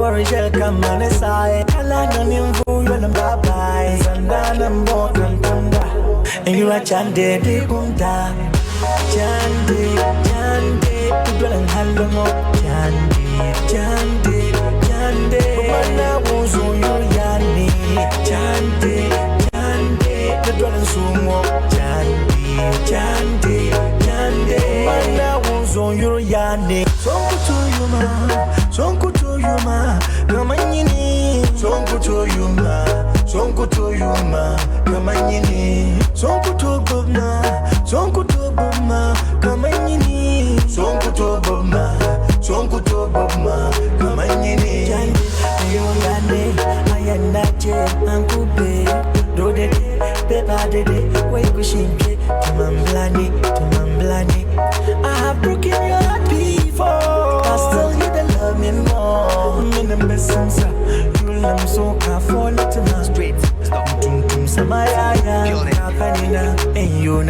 worry, shall come on the side. Kalana nimfu yona bye. Sandana mbokan tanda. And you are chande de kumda. Chande, chande. Udwalan halomo. Chande, chande, chande. Kumana wuzo yuri chande, chande. Udwalan sumo. Chande, chande, chande. Kumana wuzo yuri Sonku to you ma, sonku to you ma, kamanyini. Sonku to you ma, sonku to you ma, kamanyini. Sonku to bubna, sonku to bubma, kamanyini. Sonku to bubma, kamanyini. Jande, ayo yande, ayanache, ankube, do de, beba de, way kushinke, tumamblani. I have broken your heart before. I still you that love me more. I'm the best sense. You love so I fall to my straight.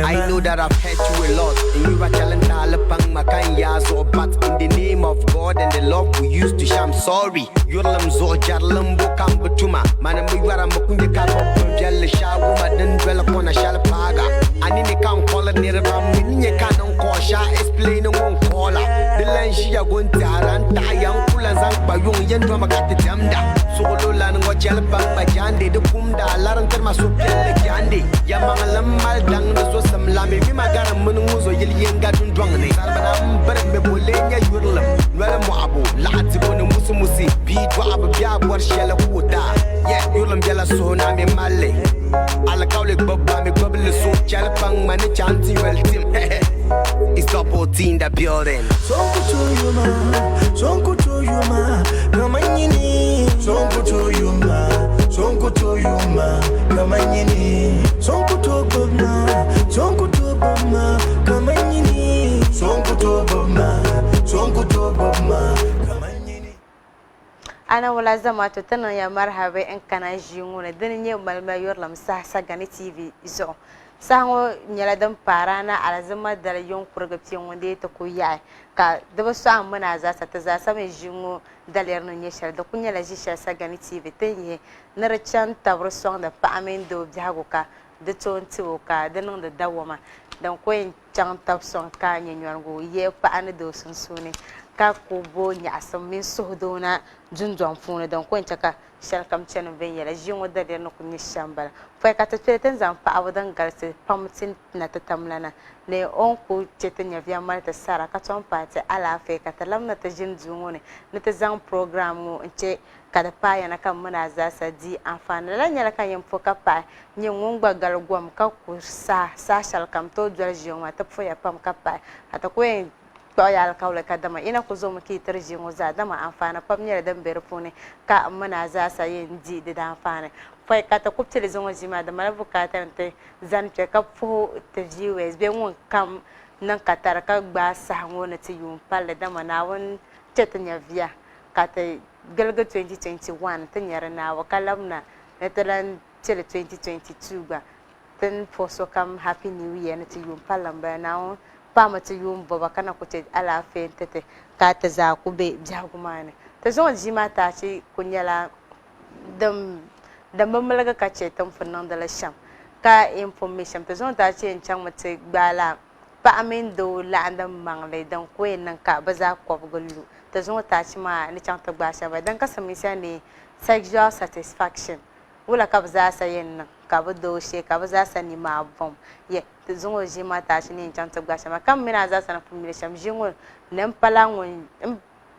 I know that I've hurt you a lot, and you are challenged alapang makanya so. But in the name of God and the love we used to share, I'm sorry. Yulam zo jarlam bukam butuma. Manam yuara makunde kabo jelle shawu madan dwell upon a shalapaga. Anini can't call it near ram. Ninye can't call sha explain on caller. The line she are going to aranta young kula zank by young yen from a cat jamda. Solo lan go jalbang majande the kumda laran terma so pian jande. Yamangalam mal dang no so some lame mi magara munuzo yelienga dun dwangane. Salmanam berbe bolenya yurlam. Wala mo abo lati bonu musumusi bi dwa abya bor shela kuta. Yeah yurlam jala so na me male. Ala kawle bobba me bobble so jalbang mani chanti well team. It's double team the building. Sonku to you ma, sonku to you ma, kamanyini. Sonku to you ma, sonku to you ma, kamanyini. Sonku to bubna, kamanyini. Sonku to bubna, kamanyini. Ana wala zama to tana ya marhaba en kana jinguna dinin malma yorlam sa gani TV izo. Sango nyala dan parana alazama dal yon kurgapti wonde to kuya ka daba so amana za sa ta za sa me jingo daler no nyeshal da kunya la jisha sa gani TV tenye na rachan tabro so da pa amen do jago ka de tonti o ka de non da dawoma dan ko en chan tab so ka nyenwargo ye pa an do sunsune ka ko bo nya asam min sohdona junjon fune dan ko en chaka shal kam chen ben yela jingo daler no kunya shambala foi ka ta teten zam pa awadan galse pamtin na ta tamlana ne on ko chetenya via malta sara ka ton pate ala fe ka ta lamna ta jin zungone ne ta zan program mo nche kada pa yana kan muna za sa di amfana la nyala kan yam foka pa nyi ngungba galgwam ka ku sa shal kam to dwaljiyo ma ta foi pam ka pa ata ko en to ya kawle ka dama ina ku zo muke tarji ngo za dama amfana pam nyala dan berfune ka muna za sa yin di da amfana foi kata kuptele zongo jima da mala bukata nte zan pe ka fu te jiwes be won kam nan katara ka gba sa ngona ti yum palle da mana won tetanya via kata galga 2021 tanyara na wakalamna netalan tele 2022 ba ten foso kam happy new year na ti yum palamba na won pama ti yum baba kana ko te ala fe tete kata za ku be jagumane te zongo jima ta ci kunyala dam da mamalaga ka ce tan fannan da lasham ka information ta zon ta ce in can mace gbala pa amin do la andan mangle dan ko nan ka baza ko gullu ta zon ta ci ma ni can ta gbasha ba dan ka sami sai ne sexual satisfaction wala ka baza sa yin nan ka ba do she ka baza sa ni ma bom ye ta zon ji ma ta ci ne in can ta gbasha ma kam mina za sa na formulation jingo nan palangon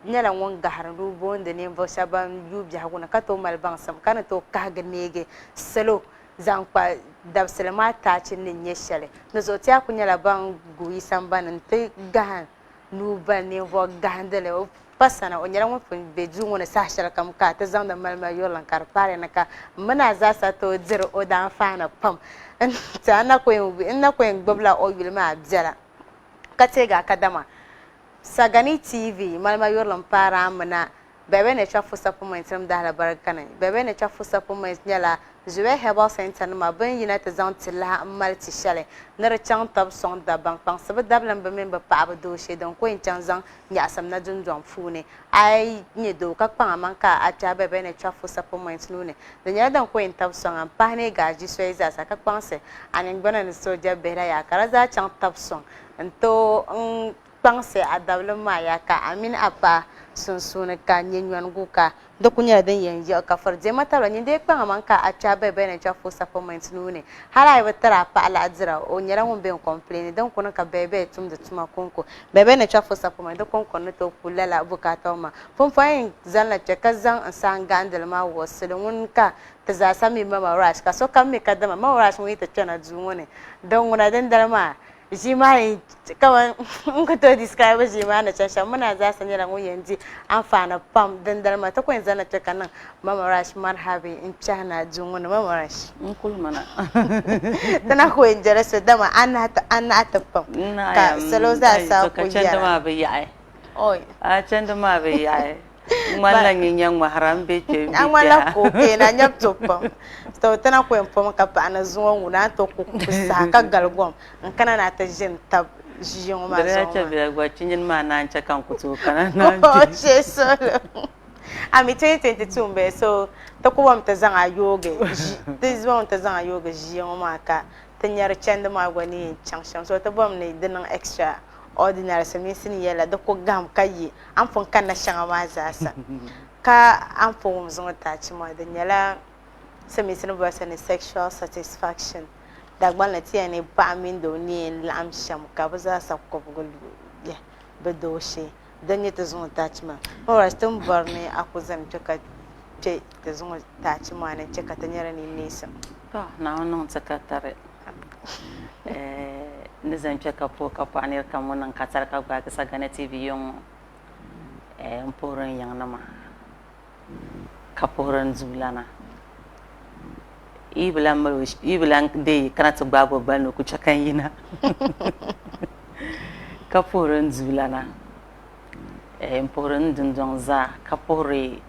nyala won gahar rubo da ne bo shaban yubi haguna ka to malban sam kana to kaga nege selo zankwa da selma ta cin nin yeshale no zo ta kunya ban guyi samban te gahan nu ban ne vo gahandale o pasana o nyala won fun be jungo na sashal kam ka ta zanda malma yolan kar pare na ka muna za sa to zero o dan fana pam ta na ko ina ko gbabla o yulma abjala ka te ga kadama Sagani TV malma yorlam para amna bebe ne chafu supplement ram dahla barakana bebe ne chafu supplement nyala zuwe herbal center ma bin yina ta zan tilla malti shale nar chang tab song da bang pang sabu dablan ba men ba pa ba do she don ko in chang zang nya sam na dun dun fune ai ni do ka pang man ka a ta be be ne chafu supplement nune da nya dan ko in tab song an pa ne gaji so iza sa ka pang se anin bana ni soja bera ya kara za chang tab song to pang se adablan ma ya ka amin apa sunsuna ka nyenwan guka dokunya den yenje ka farje mata lo nyinde kpa man ka acha bebe ne cha fo supplement nune hala ibe tara pa ala azra o nyera mun be complain don kono ka bebe tum de tuma konko bebe ne cha fo supplement don konko no to kulala bukata ma fon fayin zanla che ka zan san gandal ma wasulun ka ta za sami mama rash ka so kam me ka dama ma rash mu ita tana zuwone don wona den dalma jima kawan in ka to describe jima na can shan muna za sanya ran yanzu amfana pam dan dalma ta koyin zana ta kanan mama rash marhabi in chana jungun mama rash in kulmana tana koyin jara so dama ana ta pam ka salo za sa ku ya ka ma bai ai oi a can da ma bai ai mallan yin yan mahram be ce an wala ko ke na nyap to pam to tana koyin pam ka pa na zuwa wuna to ku sa ka galgom in kana na ta jin tab jiyon ma zo da ta biya gwacin ma na ta kan kutu kana na oh she solo ami 2022 mbe so ta ko wam ta zan ayoge this one ta zan ayoge jiyon ma ka ta nyar chend ma gwani changshan so ta bom ne dinan extra ordinary samisin yela da ko gam kayi an fun kan na shanga ma zasa ka an fun zon ta ci ma da nyala samisin ba sani sexual satisfaction da gban na tiya ne ba min do ni lam sham ka ba za sa ko bugul ya ba do she dan yi ta zon ta ci ma ora stum barne akuzam ka ce ta zon ta ci ma ne ce ka ta nyara ni nisa to na wannan sakatare ni zan ce ka po ka panir kan wannan katar ka ga kasa gane TV yon mporan yang nama kaporan zulana iblan de kana to babo bano ku chakan yina kaporan zulana mporan dundon za kapore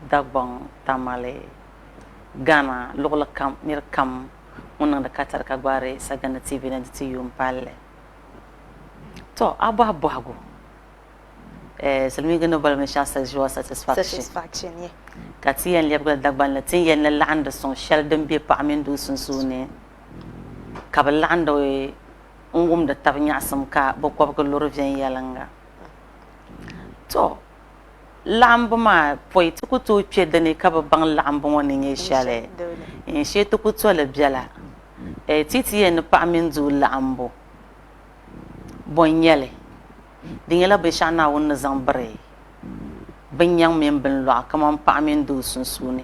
dagbang tamale gana lugla kam nir kam wannan da katar ka bare sagana TV na tiyum palle to abago salmi gano bal me chance joie satisfaction ye katiyan lebga dagban la tin yan la anda son shal dum be pa amin du sunsune kabal anda we ngum da tabnya sam ka bo ko ko lor vien yalanga to lamb ma poi to ko to pye dane ka ba bang lamb woni nge shale en she to ko to la biala titi en pa amin du lambo bonyele dingela be shana won zambre binyang men bin lo kaman pa amin du sunsune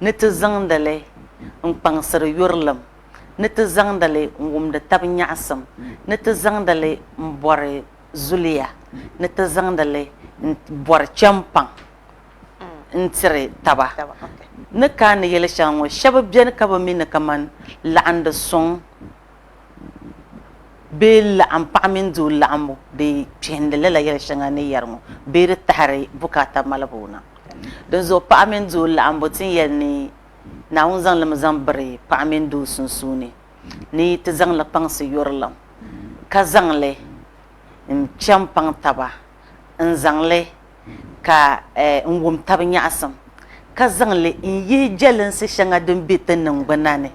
ne te zangdale en pangsar yurlam ne te zangdale ngum da tabnya asam ne te zangdale mbore zuliya ne te zangdale bor champang ntire taba ne kan yele shanwo shabab jen ka ba min kaman la'anda song be la am pamin du la amu de chendele la yele shanga ne yarmo be re tahare bukata malabuna don zo pamin du la ambo tin yelni na un zang lam zang bre pamin du sunsuni ni te zang la pang se yorlam ka zang le champang taba zang le ka ngum tabnya asam ka zang le yi jelen se shanga dum bitan nan banane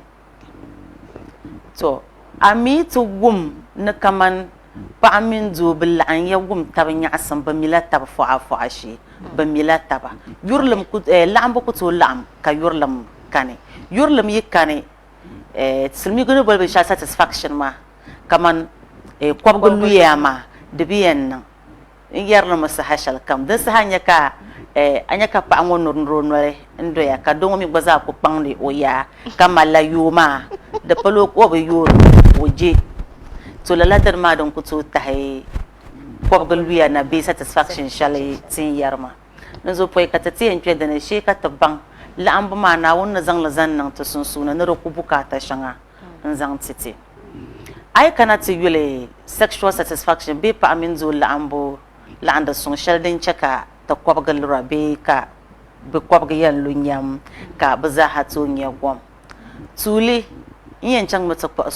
to ami to gum na kaman pa amin du bil an ya gum tabnya asam ba mila tab fa shi ba mila taba yurlam ku lambo ku to lam ka yurlam kane yurlam yikane silmi gono bolbe sha satisfaction ma kaman kwabgul luyama de biyen nan yarna masa hashal kam dan sa hanya ka anya ka pa ngon noro nore ndo ya ka dongo mi gbaza ko pangli o ya kamala yuma de palo ko be yoro oje to la ladar ma don ku to tahay kwabgul luya na be satisfaction shale tin yarma nan zo poi ka tati en da ne she ka tabang la amba ma na wonna zang la zan nan to sun suna na ku bukata shanga zang titi ai kana ti yule sexual satisfaction be pa amin zo la ambo la anda sun shaldin chaka ta kwabgal rabe ka be kwabga yan lu nyam ka be za ha to nya gom tuli yen chang ma tsakpa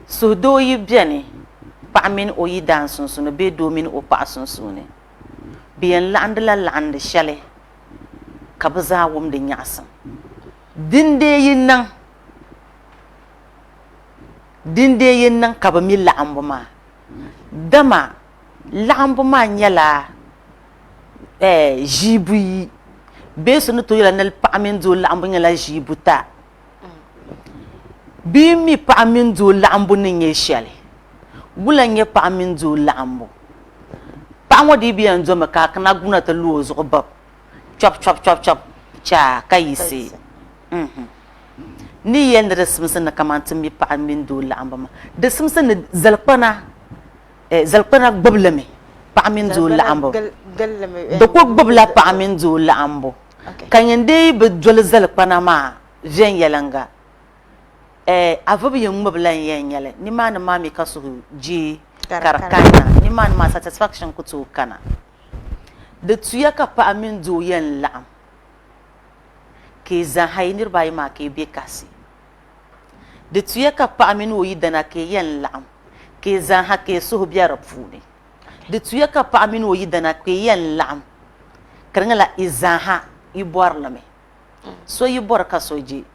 suhdo yi biani pa min o yi dan sunsun be do min o pa sunsun be yan land shale ka be za wum de nyasan dinde yin nan ka ba mi la'ambu ma dama la'ambu ma nyala jibu yi be sunu to yala nal pa min do la'ambu nyala jibu ta bi mi pa min do la'ambu ni nye shale wula nye pa min do la'ambu pa ngodi bi an zo maka kana guna ta luo zo bab chop cha kayisi ni yen da simsin na kamantin mi pa min do la'amba ma da simsin na zalqana gbablame pa min do la'amba da ko gbabla pa min do la'ambo kan yende be dol zalqana ma jen yalanga avabi yen gbabla yen yale ni ma na mami kasu ji karkana ni ma satisfaction ku to kana da tuya ka pa min do yen la'am ke za hainir bayi ma ke be kasi de tuya ka pa min wo yidana ke yan la'am ke za ha ke so biya rafuni de tuya ka pa min wo yidana ke yan la'am karngala izaha ibor lame so ibor ka soji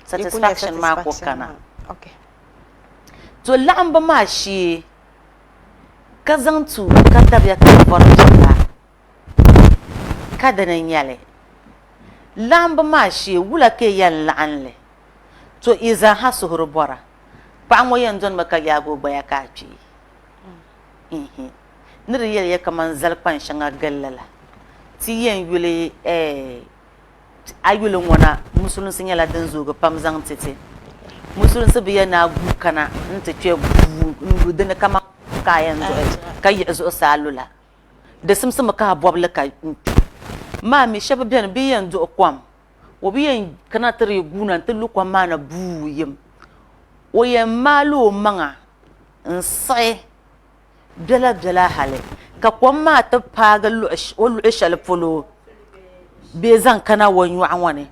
satisfaction ma ko kana okay to la'am ba ma shi ka zantu ka tabiya ka bor jalla kada nan yale lamba ma shi wula ke yan la'anle to iza ha suhur bora pa mo yan don maka yago baya ka ci nir yel ya kaman zalpan shanga gallala ti yan yule ayule wona musulun sun yala dan zo ga pamzan tete musulun su biya na gukana nta ce bu dan kama kayan zo kai zo salula da simsim ka bobla ka mami shaba biyan biyan do kwam wo biyan kana tare guna tulu kwam mana buyim o ye malo manga nsai dala hale ka kwam ma ta paga lu ishal polo be zan kana wanyu anwane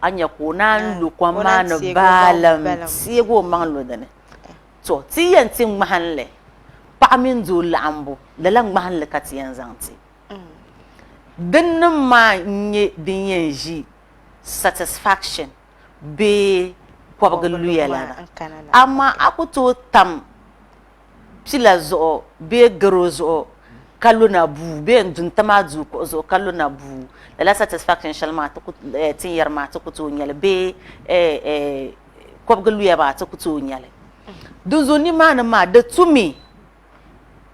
anya ko nan lu kwam mana balam siego manglo dane to tiyan tin mahanle pa min zo lambo dalang mahanle ka tiyan zanti dinnin ma nye din yanji satisfaction be kwabgalu yala amma akuto tam pila zo be garo zo kaluna bu be ndun tamadu ko zo kaluna bu la satisfaction shalma to tin yarma to kuto nyale be kwabgalu ya ba to kuto nyale duzo ni ma na ma da tumi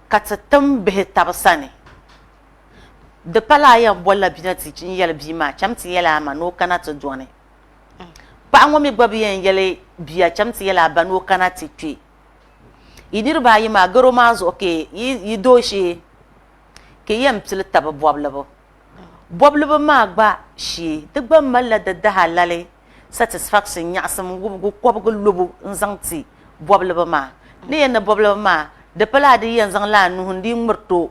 katatam be tabsane de pala ya bolla binati cin yala bima chamti yala ma no kana to done pa ngo mi gbabi yen yele biya chamti yala ba no kana ti twi idir ba yi ma garo ma zo ke yi doshi ke yam til tab boblabo ma gba shi de gba malla da halale satisfaction nya sam gubu kwabgo lubu nzanti boblabo ma ne yen boblabo ma de pala de yen zang la nu ndi murto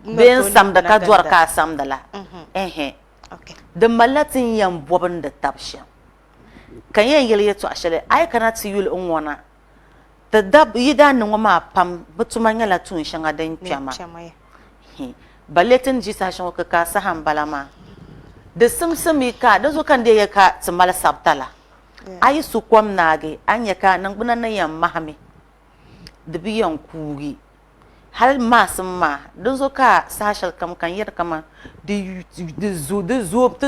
ben sam da ka duwar ka sam da la okay da malatin yan bobin da tabsha kan yan yele to ashale ai kana ti yul unwana da dab yidan nan ma pam butuma nyala tun shanga dan pyama baletin ji sa shan ka sa han balama da simsimi ka da zo kan da ya ka tsimala sabtala ai su kwam nage anya ka nan bunan nan yan mahami da biyan kugi hal masma don zo ka sashal kam kan yar kama de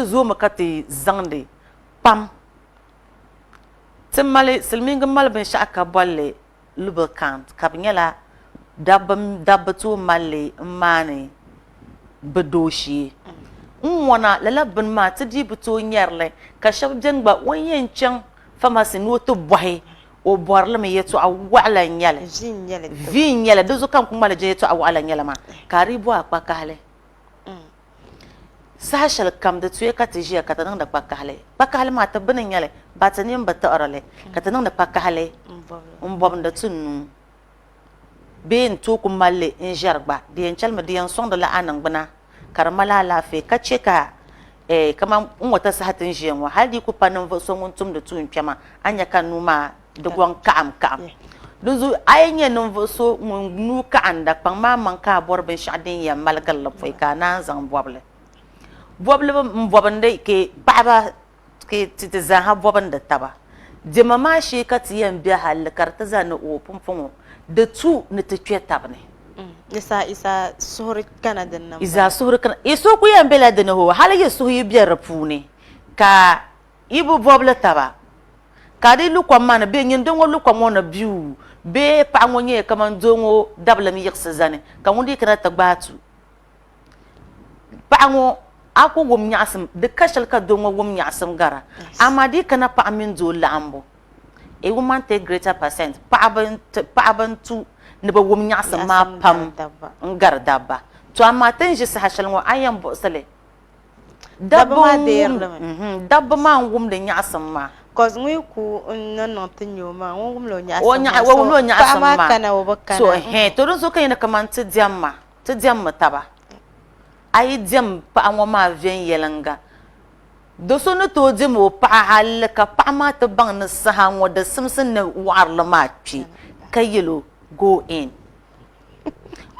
zo makati zangde pam timale silminga malben shaka bolle lubricant kabnyala dabbatu malle mane bedoshi wana lalabin ma tidi buto nyarle ka shabjan ba wanyen can pharmacy no to boy o borla me yeto awala nyale vin nyale dozo kan kuma je yeto awala nyale ma karibu akpa kale sashal kam da tuye ka tijiya ka tanan da pakale ma ta binin nyale ba ta nim ba ta orale ka tanan da pakale bom da tunu ben to kuma le in jarba de en chalma de en son da la anan bana karmala lafi ka ce ka kama wata sahatin jiyanwa har di ku panin so mun tum da tun pyama anya kan numa da gwan ka'am duzu ayenye nun so mun nu ka anda pang ma man ka borbin shadin ya malgal la foi ka nan zan boble mbobande ke baba ke titiza ha bobanda taba de mama shi ka tiyan biya hal karta zan o funfun da tu ni ta kwe tabne isa suhur kanadin nan isa suhur kan iso ku yan bela da ho hal ya suhu yi biyar rafune ka ibu boble taba ka dai lukwan mana be nyin don lukwan mo na biu be pa ngonye kaman dongo dabla mi yekse zane ka ngundi kana tagbatu pa ngo ako wum nyasam de kashal ka dongo wum nyasam gara amadi kana pa amin zo lambo e woman take greater percent pa ban tu ne ba wum nyasam ma pam ngar dabba to amma tan ji sa hashal ngo ayan bo sale dabba ma wum de nyasam ma cause ngui ku non tinyoma ngum lo nya asama kana wobakana so to don so kayina kaman ti diamma taba ai diam pa ngoma vien yelanga do so no to dimo pa hal ka pa ma to bang na saha ngoda simsin na warla ma chi kayelo go in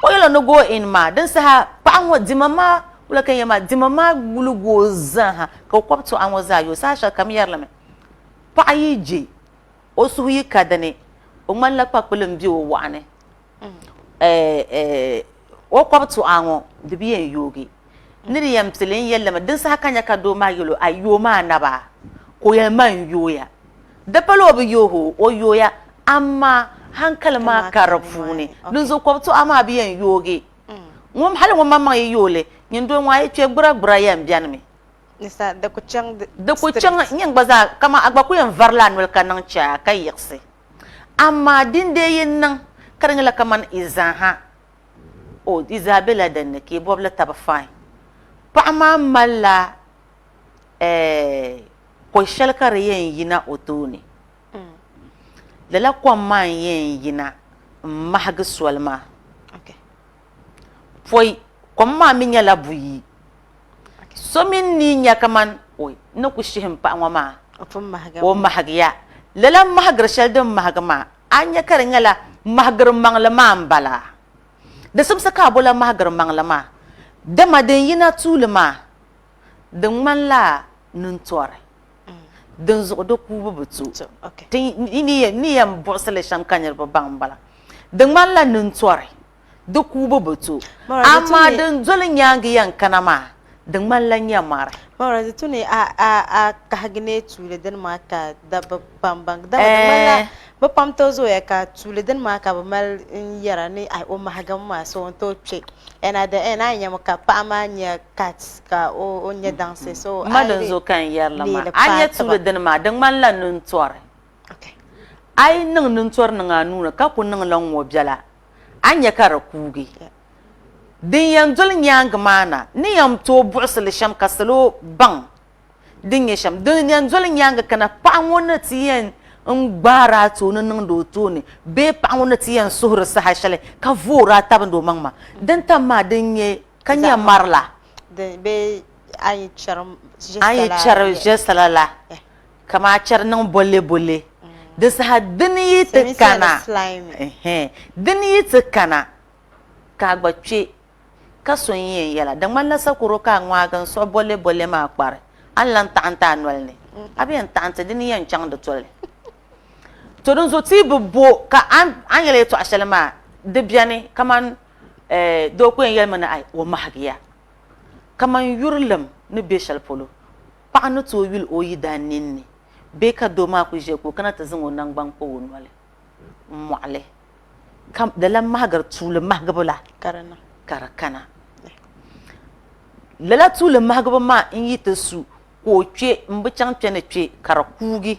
oyelo no go in ma dan saha pa ngo dimama wala kayema dimama gulu go zaha ka kwapto anwo zayo sa sha kam yarla me pa yije o su yi kadane o man la pa kpelem bi o wane o kwapto anwo de bi en yogi ni yam telen yella ma din sa kanya ka do ma yelo ayo ma na ba ko yel man yoya da palo bi yoho o yoya amma hankal ma karafune dun zo kwapto ama bi en yogi ngom hal ngom mamma yole nyin do wa ye gbura yam bianme nisa da ku chang nyang baza kama agba ku yan varlan wel kanang cha kay yakse amma din de yin nan karangala kaman izaha o Isabella dan ke bobla taba fine pa ma malla ko shalkar yen yina otoni lala ko man yen yina mahga swalma okay foi ko ma minya la buyi so min ni nya kaman oy na ku shihim pa ngoma o mahagya lala mahagar shaldum mahagama anya karangala mahagar mangla mambala da sumsa ka bola mahagar mangla ma da maden yina tulma da manla nun tore dan zo do ku bubutu okay ni yam bosale sham kanyar ba bambala da manla nun tore do ku bubutu amma dan zolin yangi yan kanama dan mallan yamar mara da tuni a kahagne tule dan maka da bambang da mala ba pamto zo ya ka tule dan maka ba mal yara ni ai o mahagam ma so to che ena nya maka pa ma nya kat ka o nya danse so madan zo kan yarla ma anya tule dan ma dan mallan nun tore okay ai nun tore nga nuna ka kun nan lan wo biala anya kara kugi din yan dul nyang mana ni yam to bursal sham kasalo bang din ya sham din yan dul nyang kana pa wona tiyen ngbara to nan do to ni be pa wona tiyen suhur sa hashale ka vora taban do mangma dan tamma din ye kanya marla de be ay charam jesala kama char nan bolle da sa din yi tikana din yi tikana ka gbache ka sonye yala dan man la sakuro ka ngwagan so bolle ma kpare an lan ta'anta anwalne abiyan ta'anta din yan chang da tole to don zo ti bo ka an yele to ashalma de biane kaman do ko yel mana ai o mahgiya kaman yurlam ni be shal polo pa no to wil o yidanin ni be ka do ma ku je ko kana ta zango nan ban ko wonwale mu'ale kam da lam mahgar tule mahgabula karakana lala tule mahgaba ma in yi ta su ko ce mbi chang pene ce kara kugi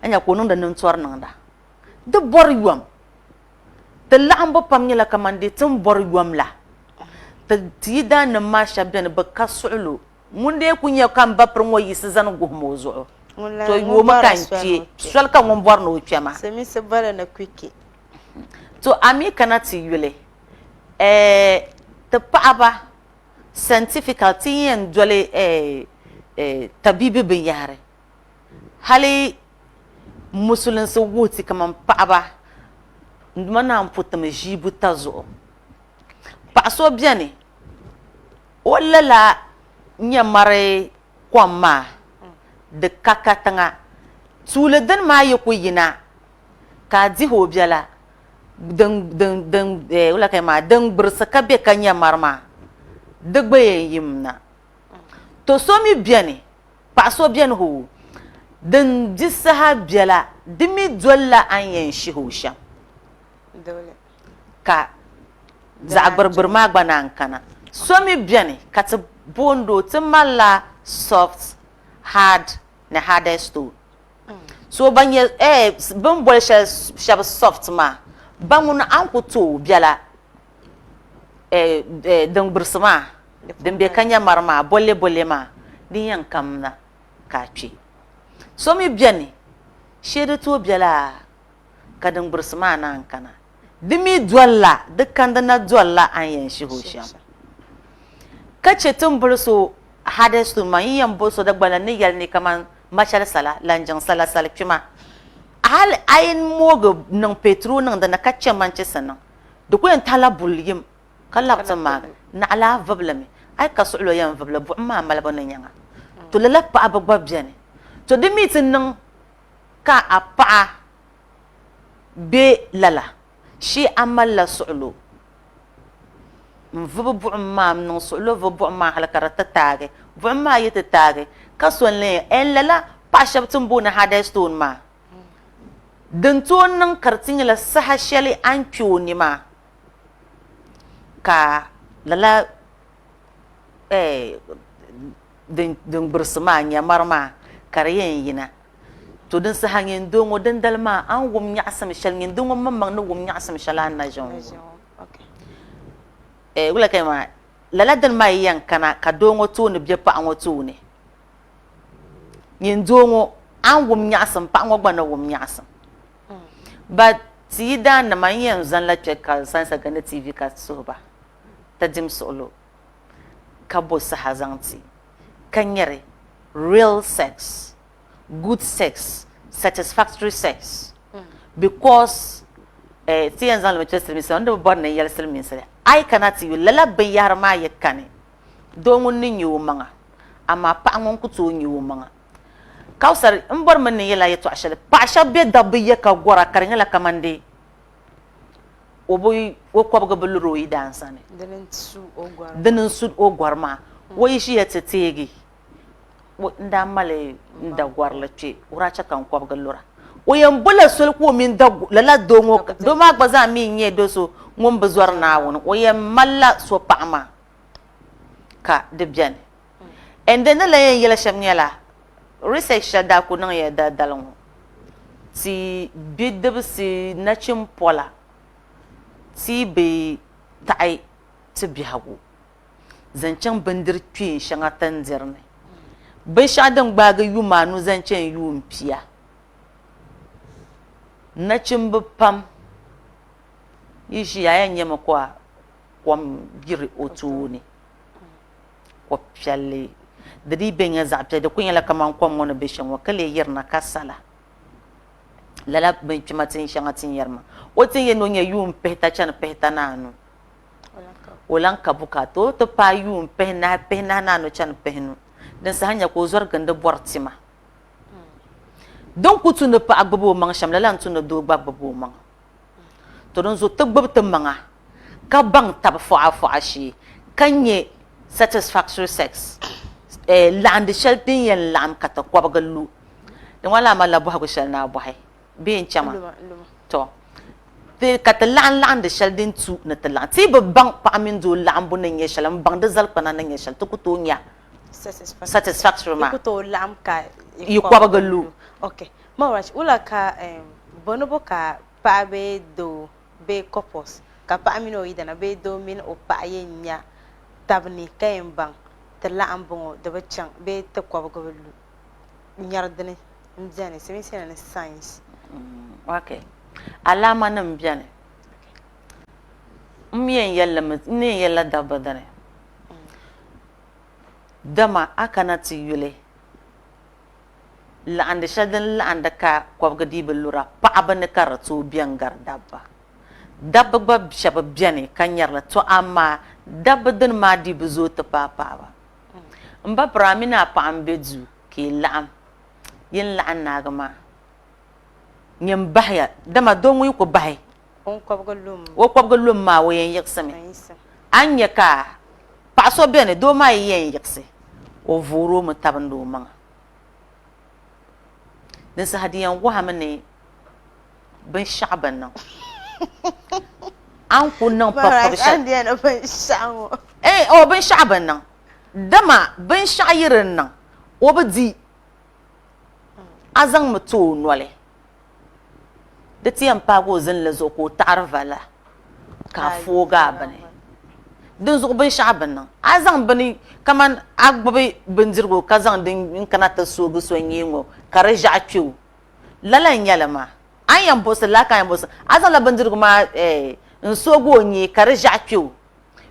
anya ko nunda nun twar nanda de bor yom te lamba pam nyala kamande tum bor yom la te tida na ma shabdan ba kasulu munde kunya kan ba pr ngoyi sizan go mozo to yo makan ce sol kan won bor no chema semi se bala na kwiki to ami kana ti yule te paaba scientifical ti yen dole tabibi bin yare hali musulun su wuti kaman paaba mana putum jibu tazo paso biane wala la nyamare kwama de kakatanga tule den ma yeku yina ka di ho biala den wala kay ma den bursa ka be kan yamarma de gbe yimna to so mi biane paso biane ho den jisaha biala dimi dolla an yen shi ho sham dole ka za gbargbar ma gbana kana so mi biane ka ta bondo ta mala soft hard na hardest to so banye ban bol shab soft ma bangun an ku to biala dan bursama dan be kanya marma bolle ma din yan kamna ka ci so mi biane shedo to biala ka dan bursama nan kana dimi dolla dukkan da na dolla an yan shi hosham kace tun burso hades to man yan burso da gbana ne yal ne kaman mashal sala lanjan sala kima hal ayin mogo nan petro nan da na kace manci sanan da ku yan tala bulyim kallabta ma na ala vablami ay ka sulo yan vabla bu ma malaba nan yanga to lala pa abagba biane to dimi tin nan ka apa be lala shi amalla su'lu mvubu bu'ma min su'lu vubu ma halkarata tage bu'ma yita tage kasonle lala pashabtun buna hada stone ma danton nan kartin la sahashali an kyoni ma ka lala den bursma nya marma karyen yina to din sa hangen dongo den dalma an wum nyasam shal ngin dongo mamman no wum nyasam shalan na jon okay wala kay ma lala dal mai yan kana ka dongo to ne be pa an wato ne ngin dongo an wum nyasam pa an gba na wum nyasam but ti da na man yan zan la ka san sa gane tv ka so ba ta dim solo ka bo sa hazanti kanyere real sex good sex, satisfactory sex, because ti yanzan lo chesel mi sanda borne yel sel mi sele ay kanati yu lala be yar ma yekane do ngun ni nyu manga ama pa ngon kutu nyu manga kausar mbor man ni yela yeto ashale pa shabe dabbe yeka gora karngala kamande oboy wo kwabga beluro yi dansane denen su o gwarma wo yishi yetetegi nda male nda gwarla ce uracha kan kwabga lura oyen bula sol ko min da lala dongo do ma gbaza mi nye do so ngom bezwar na won oyen malla so paama ka de bien and then la yen yela shamnyala research da ko nan ya da dalon si bidde si nachim pola si be tai ti bihago zancen bandir twi shanga tanzirne bai shadan gbaga yuma nu zancen yum piya na cimbi pam yishi yayan yema kwa kwam giri otuni kwa pyalle da di benya zapte da kunya la kaman kwam wona bishan wa kale yirna kasala lala bin pimatin shangatin yarma otin ye no nya yum pehta chan pehta nanu olan kabuka to pa yum pehna nanu chan pehnu dan sa hanya ko zor ganda bortima don kutu ne pa agbabo mang sham la tu ne do gbabo mang to don zo tagbab manga ka bang tab fo ashi kanye satisfactory sex land shelting yen lam kata ko bagalu dan wala mala bo hago shal na bo hay be chama to te kata land shelting tu na tala ti ba bang pa amin do lambu ne nye shalam bang de zal pana ne nye shal to kuto nya satisfactory ma ikuto lam ka yikwa bagalu okay mawach ula ka bonobo ka pa be do be couples ka pa amino idana be do min o pa yenya tabni kayen bang tala ambongo de bachang be te kwa bagalu nyardene mjane semi sena science okay alama nan mjane miyen yalla dabadane dama akana ti yule la ande shadan la ande ka ko gadi belura paaba ne karatu biangar dabba gba shaba biani kanyarla to amma dabba din ma di buzo ta papa mba pramina pa ambedu ke la'am yin la'an nagama nyam bahya dama don wi ko bahay on kwabgalum wo kwabgalum ma wo yen yaksame anya ka pa so biani do ma yen yakse o vuro mu tabando manga dan sa hadiyan wa hamane ban sha'ban nan an kunnan papa shan dia na ban sha'o o ban sha'ban nan dama ban sha'irin nan o badi azan mutu nole da tiyan pago zan lazo ko tarvala ka foga bane din zo ban sha'ban nan azan bani kaman agbabe bindirgo kazan din in kana ta so gu so nyingo kare ja'chu lalan yalama ayan bosa la kan bosa azan la bindirgo ma in so go nyi kare ja'chu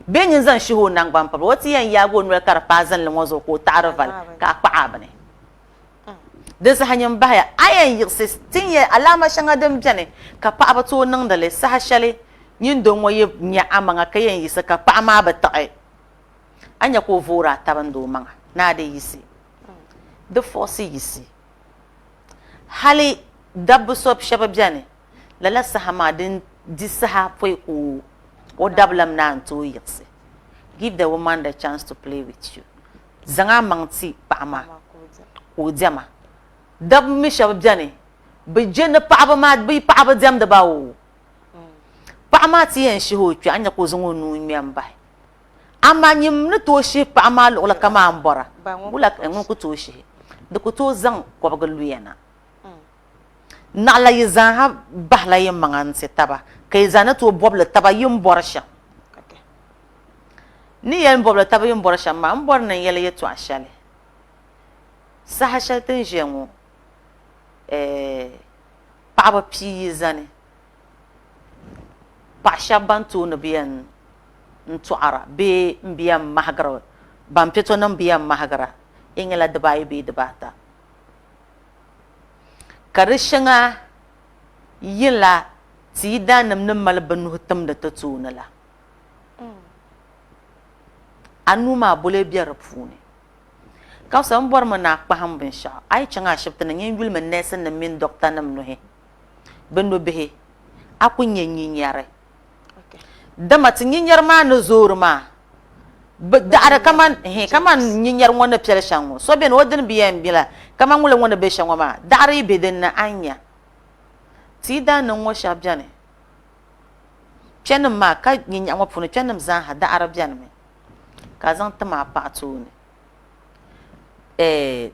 benyin zan shi ho nan ban pa wati yan ya go nwe kar pa zan le wazo ko tarval ka pa bane da sa hanyan baya ayan yirsis tinye alama shanga dam jane ka pa ba to nan da le sa hashale yin don waye nya amanga kayan yisa ka pa ma ba ta'i anya ko vora tabando manga na da yisi da fosi yisi hali dabbu sop shabab jane lala sahama din disaha foi o dablam na to yisi give the woman the chance to play with you zanga mangti pa ma o jama dab mi shabab jane bi jene pa ba ma bi pa ba jam da bawo pa ma ti yan shi ho twa anya ko zongo nu miamba amma nyim ne to shi pa ma lo la kama ambora bula ngun ku to shi de ku to zang ko ba luyana na la yizan ha bahla yim mangan se taba kay zana to bobla taba yim borsha ni yan bobla taba yim borsha ma ambor nan yele yeto ashale sahashal tin jengu pa ba pi zane pa shabantu no biyan ntuara be mbiyam mahagara bam peto nan biyam mahagara ingela de bayi be de bata karishinga yila ti danam nan malbanu hutam da tatuna la anuma bole biyar fune ka san bor mana paham bin sha ai changa shibta nan yin yulman nesan nan min doctor nam no he bendo behe akunya nyinyare dama tin yinyar ma na zoro ma da kaman yinyar wona pele shango so ben wodin biyan bila kaman wala wona be shango ma dari bedin na anya ti da nan wo shabjane chenim ma ka yinyar wa punu chenim zan ha da arabjan me ka zan ta ma patu ne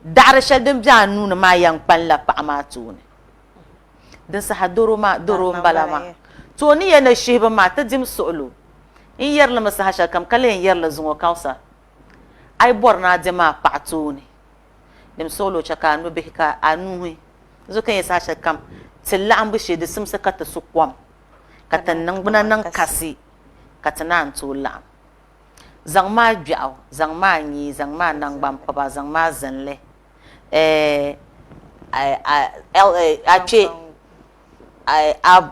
dar shaldin janu na ma yang palla pa ma tu ne dan sa hadoro ma doro balama to ni yana sheba mata jim solo in yarla masa hasha kam kalen yarla zungo kausa ai borna jama pato ne dem solo chaka no be ka anu zo kan yasa hasha kam tilla an bushe da simsa kata su kwam kata nan buna nan kasi kata nan to la zang ma biao zang ma ni zang ma nan bam pa zang ma zanle a ce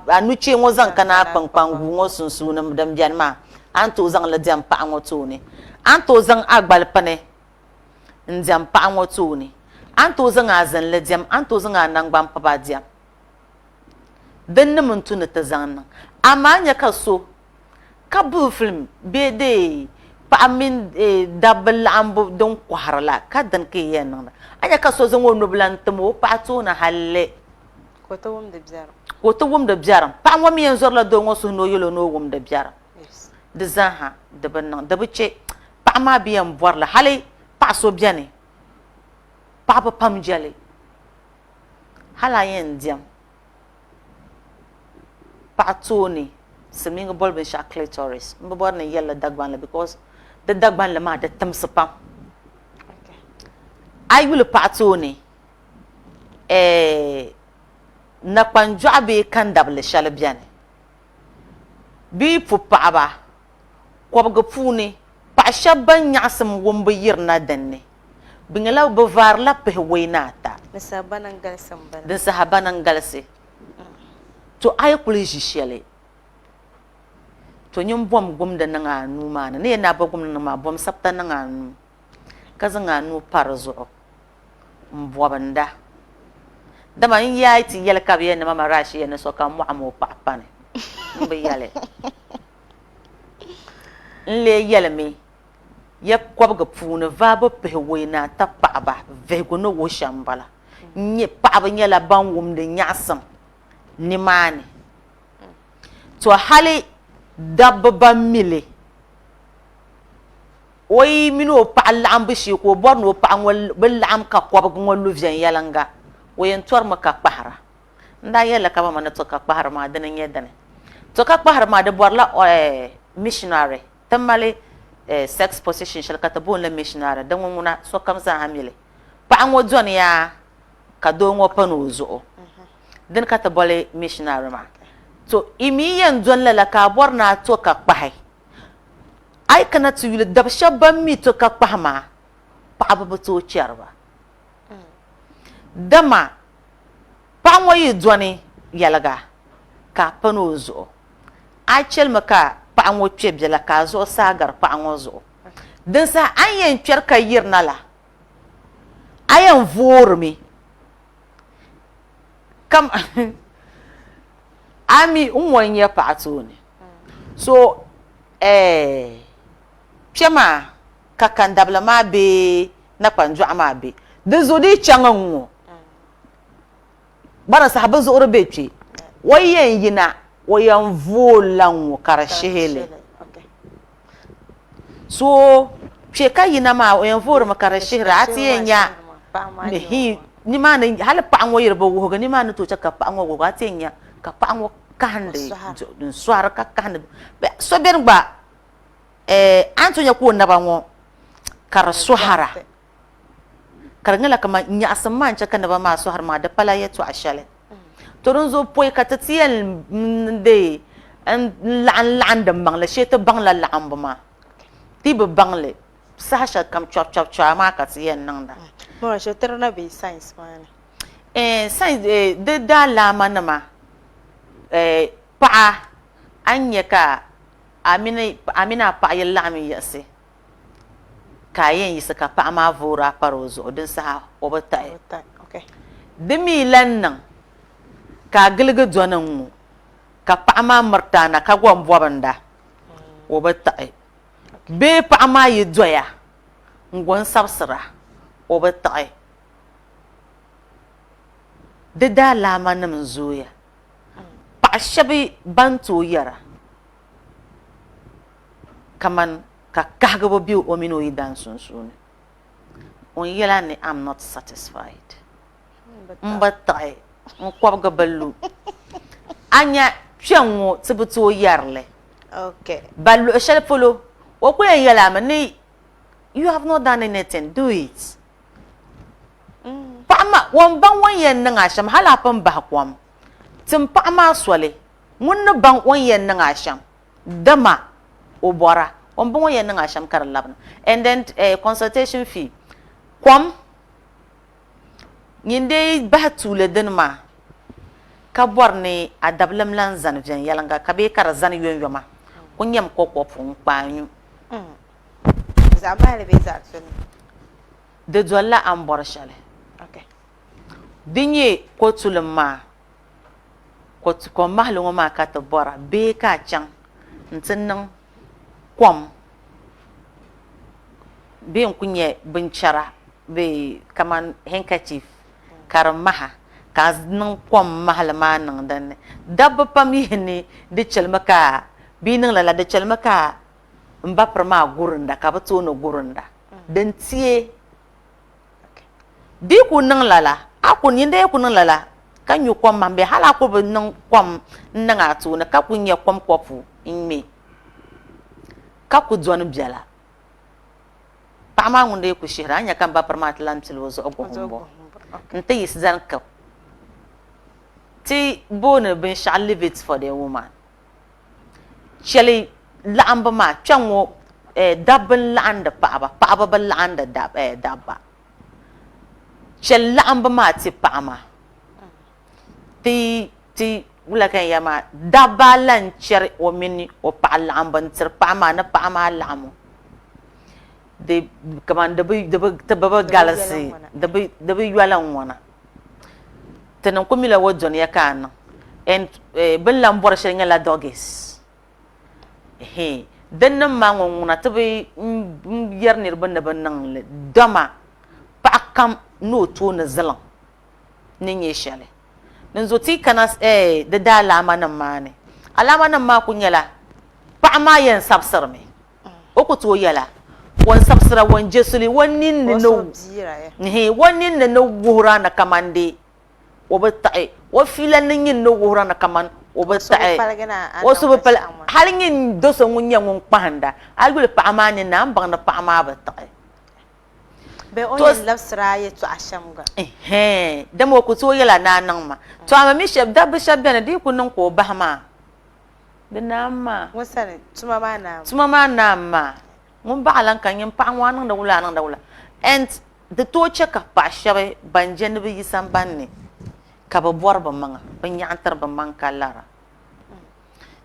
anuche ngo zang kana pangpangu ngo sunsu nam dam janma anto zang la jam pa ngo tuni anto zang agbal pane njam pa ngo tuni anto zang azan la jam anto zang anang bam pa ba jam dan mun tuna ta zang nan amanya kaso kabu film bede pa amin double ambu don kwaharla kadan ke yan nan anya kaso zang wo no blantamo pa tuna halle ko to wum de bzar woto wum da biaram pa wam yen zorla do ngo su no yelo no wum da biaram de zaha de bannan de biche pa ma biyan borla hale pa so biane pa pa pam jale hala yen diam pa toni seminga bolben sha clitoris mbo bor ne yella dagban la because the dagban la ma da tamsapam ay wul pa toni na kpanjwabe kan dable shalbiane bi fu paaba kwabga funi paɣa shɛba ban nyaɣasim wumbu yirina dinni bɛ nyɛla bɛ vaarila pihi wayina ata Ni sabana n galisi m bala. din sahaba nan galisi to a yi kuli ʒi shɛli to nyini bɔm gumdi niŋ anu maa ni yɛn na ba gumdi niŋ maa bɔm sabita niŋ anu ka zaŋ anu pa di zuɣu n bɔbinda dama n yaai ti yɛli ka bɛ yɛn nima ma raashi yɛn ni so ka mɔɣam o paɣa pani n bi yɛli n lee yɛlimi ya kɔbigi puuni vaai pihi wayina ata paɣaba vihigu ni wo shɛm bala paɣaba nyɛla ban wumdi nyaɣasim nimaani to hali dabba ban mili o yi mini o paɣa laɣim bi shee ka o bɔri ni o paɣa ŋɔ bi laɣim ka kɔbigi ŋɔ lu viɛnyɛlinga o yɛn tɔrimi ka kpahara n daa yɛli ka bama ni to ka kpahara maa dini n nyɛ dini to ka kpahara maa di bɔrila missionary ti mali sex position shɛli ka ti boonli missionary di ŋuna sokam zaa mili paɣa ŋɔ dɔniya ka doo ŋɔ pa ni o zuɣu dini ka ti bɔli missionary maa to imi yɛn dɔni lala ka a bɔri ni a to ka kpahi a yi kana ti yuli dab shɛba ban mi to ka kpahi maa paɣaba bi tooi chɛri ba dama paɣa ŋɔ yi dɔni yɛliga ka a pa ni o zuɣu a chɛlimi ka paɣa ŋɔ kpe biɛla ka a zuɣu saagari paɣa ŋɔ zuɣu din sa a yɛn kpɛri ka yirina la a yɛn voorimi kam ami n ŋɔ nyɛ paɣa tooni so kpɛma ka kandabila maa bee na kpanjɔɣu maa be di zo di chaŋa n ŋɔ bara sahi bi zuɣuri be kpe o yɛn yina o yɛn voola n ŋɔ ka di shihili so kpe ka yina maa o yɛn voorimi ka di shihiri a ti yɛn nya nimaani hali paɣa ŋɔ yiri bi wuhugi nimaani to chɛ ka paɣa ŋɔ wuhugi a ti yɛn nya ka paɣa ŋɔ kahindi n sɔhiri ka kahindi so bɛni gba an to nyɛ ka o naba ŋɔ ka di sɔhara ka di nyɛla kama nyaɣasim maa n chɛ ka naba maa sɔhiri maa di pala yɛltɔɣa shɛli to din zo poi ka ti ti yɛn de n laɣim di maŋli shee ti baŋla laɣimbu maa ti bi baŋli saha shɛli kam chɔb maa ka ti yɛn niŋda so tiri na bɛ science maa ni science di daa laama nima paɣa an nyɛ ka a mini a paɣa yɛ laɣim yiɣisi ka a yɛn yisi ka paɣa maa voori a pari o zuɣu din saha o bi tahi di mi lan niŋ ka a giligi do niŋ ŋɔ ka paɣa maa miritaana ka gɔm bɔbinda o bi tahi bee paɣa maa yi doya n gɔn sabisira o bi tahi di daa laama nim n zooya paɣa shɛba ban tooi yɛra kaman ka kahigibu be o mini o yidana sunsuuni o yɛla ni I'm not satisfied n bi tahi n kɔbigi bi lu a nya kpɛŋ ŋɔ ti bi tooi yɛrili ba luɣu shɛli polo o ku yɛn yɛlami ni you have not done anything do it paɣa maa wɔn baŋ wɔn yɛn niŋ ashɛm hali a pun bahi kom tim paɣa maa soli ŋun ni baŋ wɔn yɛn niŋ ashɛm dama o bɔra wɔn baŋ wɔn yɛn niŋ ashɛm ka di labina and then consultation fee kom yin dee bahi tuuli dini maa ka bɔri ni a dabilim lan zani viɛnyɛlinga ka bee ka di zani yɔnyɔma ku nyɛm kɔkɔpu n kpaa nyu zaɣ mahali bee zaɣ tuli di dolila an bɔri shɛli di nyɛ ko tulim maa ko mahali ŋɔ maa ka ti bɔra bee ka a chaŋ n ti niŋ kom bee n ku nyɛ binchɛra bee kaman handkerchief ka di maha ka a niŋ kom mahali maa niŋ dinni dabba pam yi ni di chɛlimi ka bia niŋ lala di chɛlimi ka n ba piri maa gurinda ka bi tooni gurinda din tie bia ku niŋ lala a ku yinda ya ku niŋ lala ka nyu kom maa bee hali a ku bi niŋ kom n niŋ a tooni ka ku nyɛ kom kɔpu n ŋme ka ku dɔni biɛla paɣa maa ŋun de ku shihira a nyɛ ka n ba piri maa ti lan pili o zuɣu guhumbo n ti yisi zani ka ti booni binshaɣu leave it for the woman shɛli laɣimbu maa kpɛŋ ŋɔ dabban la'anda paɣaba ba la'anda dabba shɛli laɣimbu maa ti paɣa maa ti wula kan yama dabba lan chɛri o mini o paɣa laɣimbu n tiri paɣa maa ni paɣa maa laɣimu kaman di bi galisi di bi yɔla n ŋɔna ti niŋ ku mila wo duniya ka a niŋ bin lan bɔri shɛli nyɛla dogis din nim maa ŋuna ti bi yɛri niriba ni bi niŋli dɔma paɣa kam ni o tooni ziliŋ ni nyɛ shɛli din zo ti kana di daa alaama nim maa ni alaama nim maa ku nyɛla paɣa maa yɛn sabisirimi o ku tooi yɛla wan sabisira wan jesuli wan ninni ni wuhura ni kamandi o bi taɣi o fila ni yin ni wuhura ni kaman o bi taɣi o so bi pali hali yin do so ŋun nyɛ ŋun kpahinda hali yuli paɣa maa ni na n baŋ ni paɣa maa bi taɣi dama o ku tooi yɛla naa niŋ ma to ama mi shɛba dabba shɛba bɛni di ku niŋ ka o bahi maa di naam maa tuma maa naam maa ŋun baɣalan ka nyɛ paɣa ŋɔ niŋda wula and di tooi chɛ ka paɣa shɛba ban je ni bi yi sambanni ka bi bɔri bi maŋa bi nyaɣantiri bi maŋ ka lara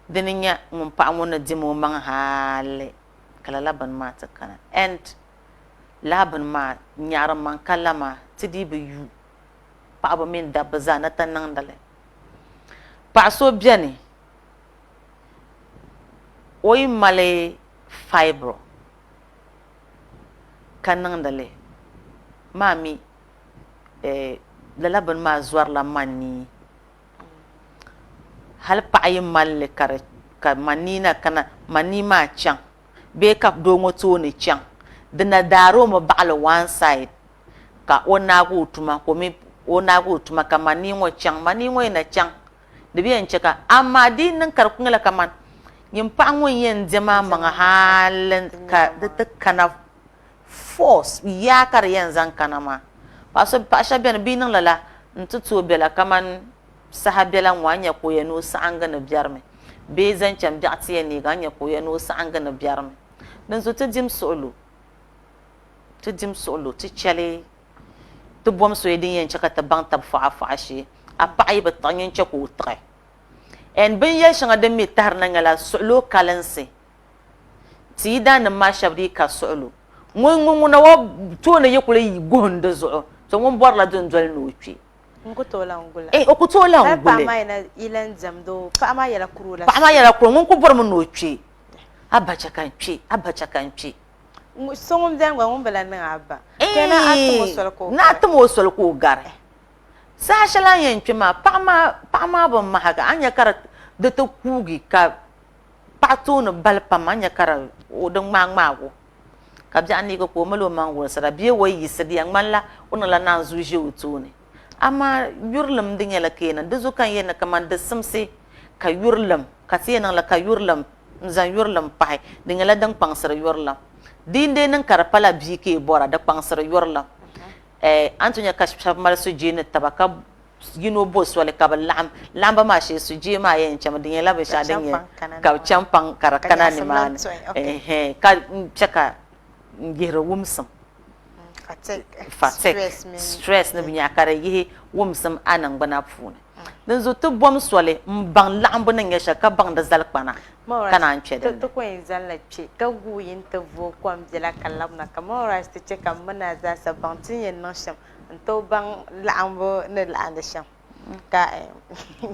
dini nyɛ ŋun paɣa ŋɔ ni dim o maŋ haali ka lala bini maa ti kana and laa bini maa nyaɣari maŋ ka la maa ti dii bi yu paɣaba mini dabba zaa na ta niŋdili paɣa so bɛni o yi mali fibro ka niŋdili maa mi lala bini maa zɔrila manii hali paɣa yi malli ka manii na kana manii maa chaŋ bee ka doo ŋɔ tooni chaŋ di na daari o mi baɣali one side ka o naagi o tuma ka manii ŋɔ chaŋ manii ŋɔ yina chaŋ di bi yɛn chɛ ka amaa di niŋ ka di ku nyɛla kaman yin paɣa ŋɔ yɛn diɛma maŋa haali ka di ti kana force yaa ka di yɛn zaŋ kana maa paɣa shɛba bɛni bia niŋ lala n ti tooi bɛla kaman saha bɛla ŋɔ a nyɛ ka o yɛ ni o saɣingi ni bɛrimi bee zaŋ chɛn biɛɣu ti yɛ niiga a nyɛ ka o yɛ ni o saɣingi ni bɛrimi din zo ti dim suɣulo ti chɛli ti bɔm so din yɛn chɛ ka ti baŋ tabi faɣa shee a paɣa yi bi taɣi yɛn chɛ ka o tiɣi and binyɛri shɛŋa din mi tahiri na nyɛla suɣulo kalinsi ti yi daa nim maa shɛba di ka suɣulo ŋuna wa tooni yi kuli guhim di zuɣu to ŋun bɔrila dundoli ni o kpe o ku tooi lan guli paɣa maa yɛla kuro ŋun ku bɔrimi ni o kpe a ba chɛ kan kpe so ŋun bɛni gba ŋun bala niŋ abba na tim o soli ka o gari saha shɛli a yɛn kpe maa paɣa maa bin mahaga a nyɛ ka di ti kuugi ka paɣa tooni bali pam a nyɛ ka di ŋmaagmaagu ka biɛɣu niiga ka o mali o maŋ wulisira bia wa yiɣisiri ya ŋmanila o niŋla naanzuu ʒɛ o tooni amaa yurilim di nyɛla keena di zu kan yɛ ni kaman di simsi ka yurilim ka ti yɛ niŋla ka yurilim n zaŋ yurilim pahi di nyɛla din kpaŋsiri yurilim diindee niŋ ka di pala bia ka yi bɔra di kpaŋsiri yurilim an tu nyɛ ka shɛba mali sujee ni taba ka yino bo soli ka bi laɣimba maa shee sujee maa yɛn chɛmi di nyɛla binshaɣu din nyɛ ka bi chɛŋ paŋ ka di kana nimaani ka chɛ ka n yihiri wumsim fatigue stress ni binyɛra ka di yihi wumsim a ningbuna puuni din zo ti bɔm soli n baŋ laɣimbu ni nyɛ shɛli ka baŋ di zali kpana ka naan kpɛ dinni ti ko yɛn zaŋla kpɛ ka guui yin ti vo kom biɛla ka labina ka mawras ti chɛ ka mina zaasa baŋ ti yɛn niŋ shɛm n to baŋ laɣimbu ni laɣindi shɛm ka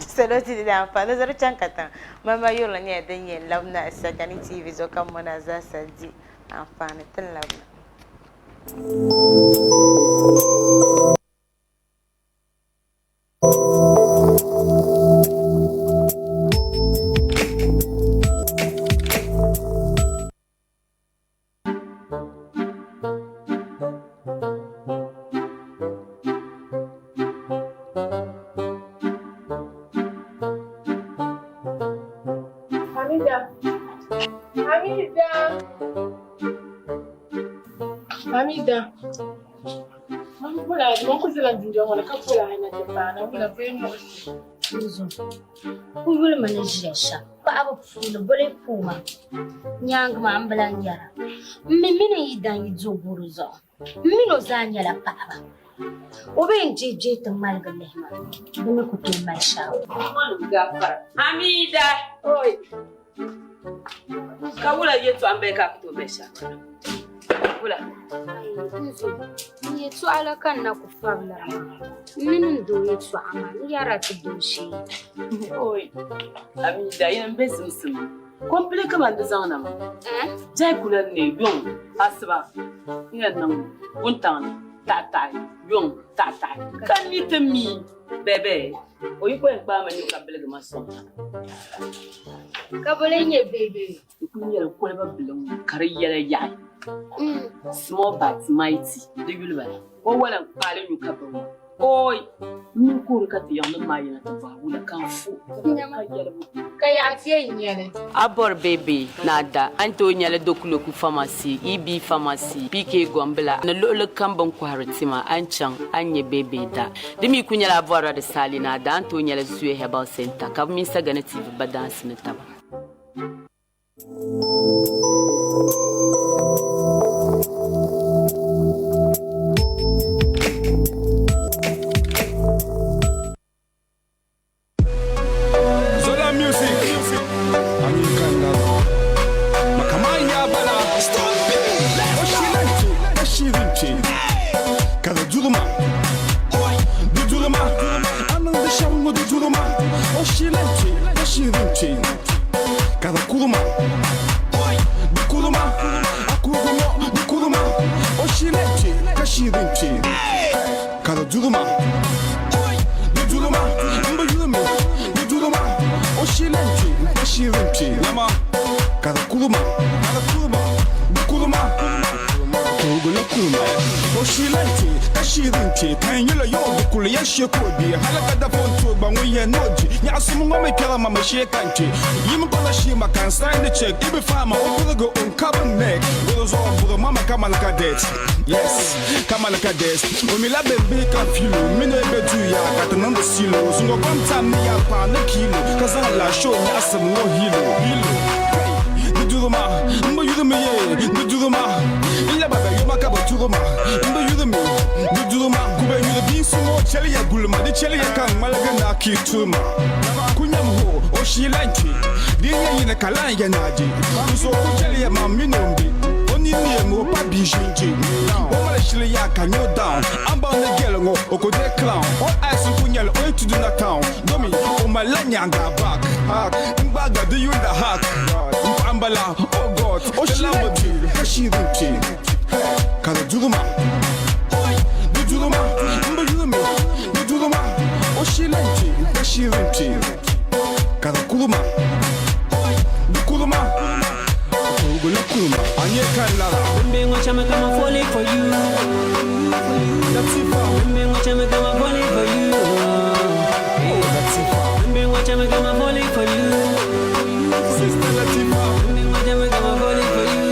salo ti di anfaani di zari chɛŋ ka tiŋa mama yurili nyɛla din yɛn labina Sagani TV zuɣu ka mina zaasa di anfaani tin labina Hamida. Mami bula, mo ko sila dinjo mo ka bula na te pa na bula pe mo. Uzo. Ku yul mana jiya sha. paɣaba puuni bole puuma nyaanga maa m bala nyara mini yi dan yi do buru zuɣu mino zaa nyɛla paɣaba o be n jeje ti malgi lehima bɛ mi ku too mali shaawa Hamida oi ka wula yetu an bɛ ka ku too mali shaawa wula ni yetu ala kan na ku fabla mini do yetu ama ni yara ti do shi oi Hamida yin bɛ zimsim komple ka ban da zauna ma jai kula ne yon asba ina nan untan ta yon ta kan ni te mi bebe o yi ko en ba ma ni ka belga ma so ka bole nye bebe ku ni ko ba belum kar yele yayi small but mighty de yulba o wala pale ni ka ba oi ni ko ka ti yan ma yana ta ba wala kan fu ka ya tie nyele abor bebe nada anto nyele dokulo ku pharmacy EB pharmacy PK gombla na lolo kan ban ku hartima an can anye bebe da dimi ku nyela abor da salina da anto nyele zuwe herbal center ka min sa gana TV badansi na taba Country. You gonna she ma can sign the check. If farmer will go on carbon neck. Goes on for the mama Kamalaka debt. Yes, Kamalaka debt. When me love baby can feel me no be do ya got the number silo. So no one time me a pound a kilo. Cause I la show me some more hilo. You do the ma, but you do me, you do the ma. Illa baba you ma kaba to the ma. But you do me, you do the ma. Kuba you the beans more chili ya gulma. The chili ya kan malaga ki to ma. Kunyam ho, she like it. Dinga in a kalaya nadi. So tell ya mammy no be. Only me more papi shinji. Oh, actually, ya can you down. I'm bound to get along or go there clown. All eyes of Punyal way to do not town. Domi, oh my lanyanga back. Baga, do you the hack? Ambala, oh God, oh she love you. She didn't cheat. Can I do the man? You do the man, but you me. You do the man. Oh she like it. She didn't cheat. Can I cool man? Kuluma, Anya Kala. Been watch me come falling for you. That's it. Been watch me come falling for you. That's it. Been watch me come falling for you. Sister Latifa. Been watch me come falling for you.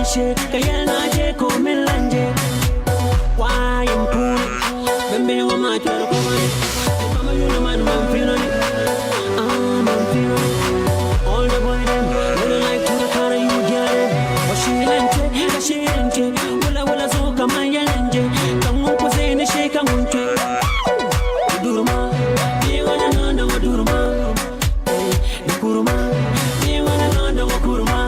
She kaya je ko melanje. Why improve? Been wa ma tero ko mani. Mama you know man feeling it. All the boy them, they like to the car you get it. She lente, wala so kama yanje. Kamu ko zene sheka munte. Duruma, ni wana nanda wa duruma. Ni kuruma, ni wana nanda wa kuruma.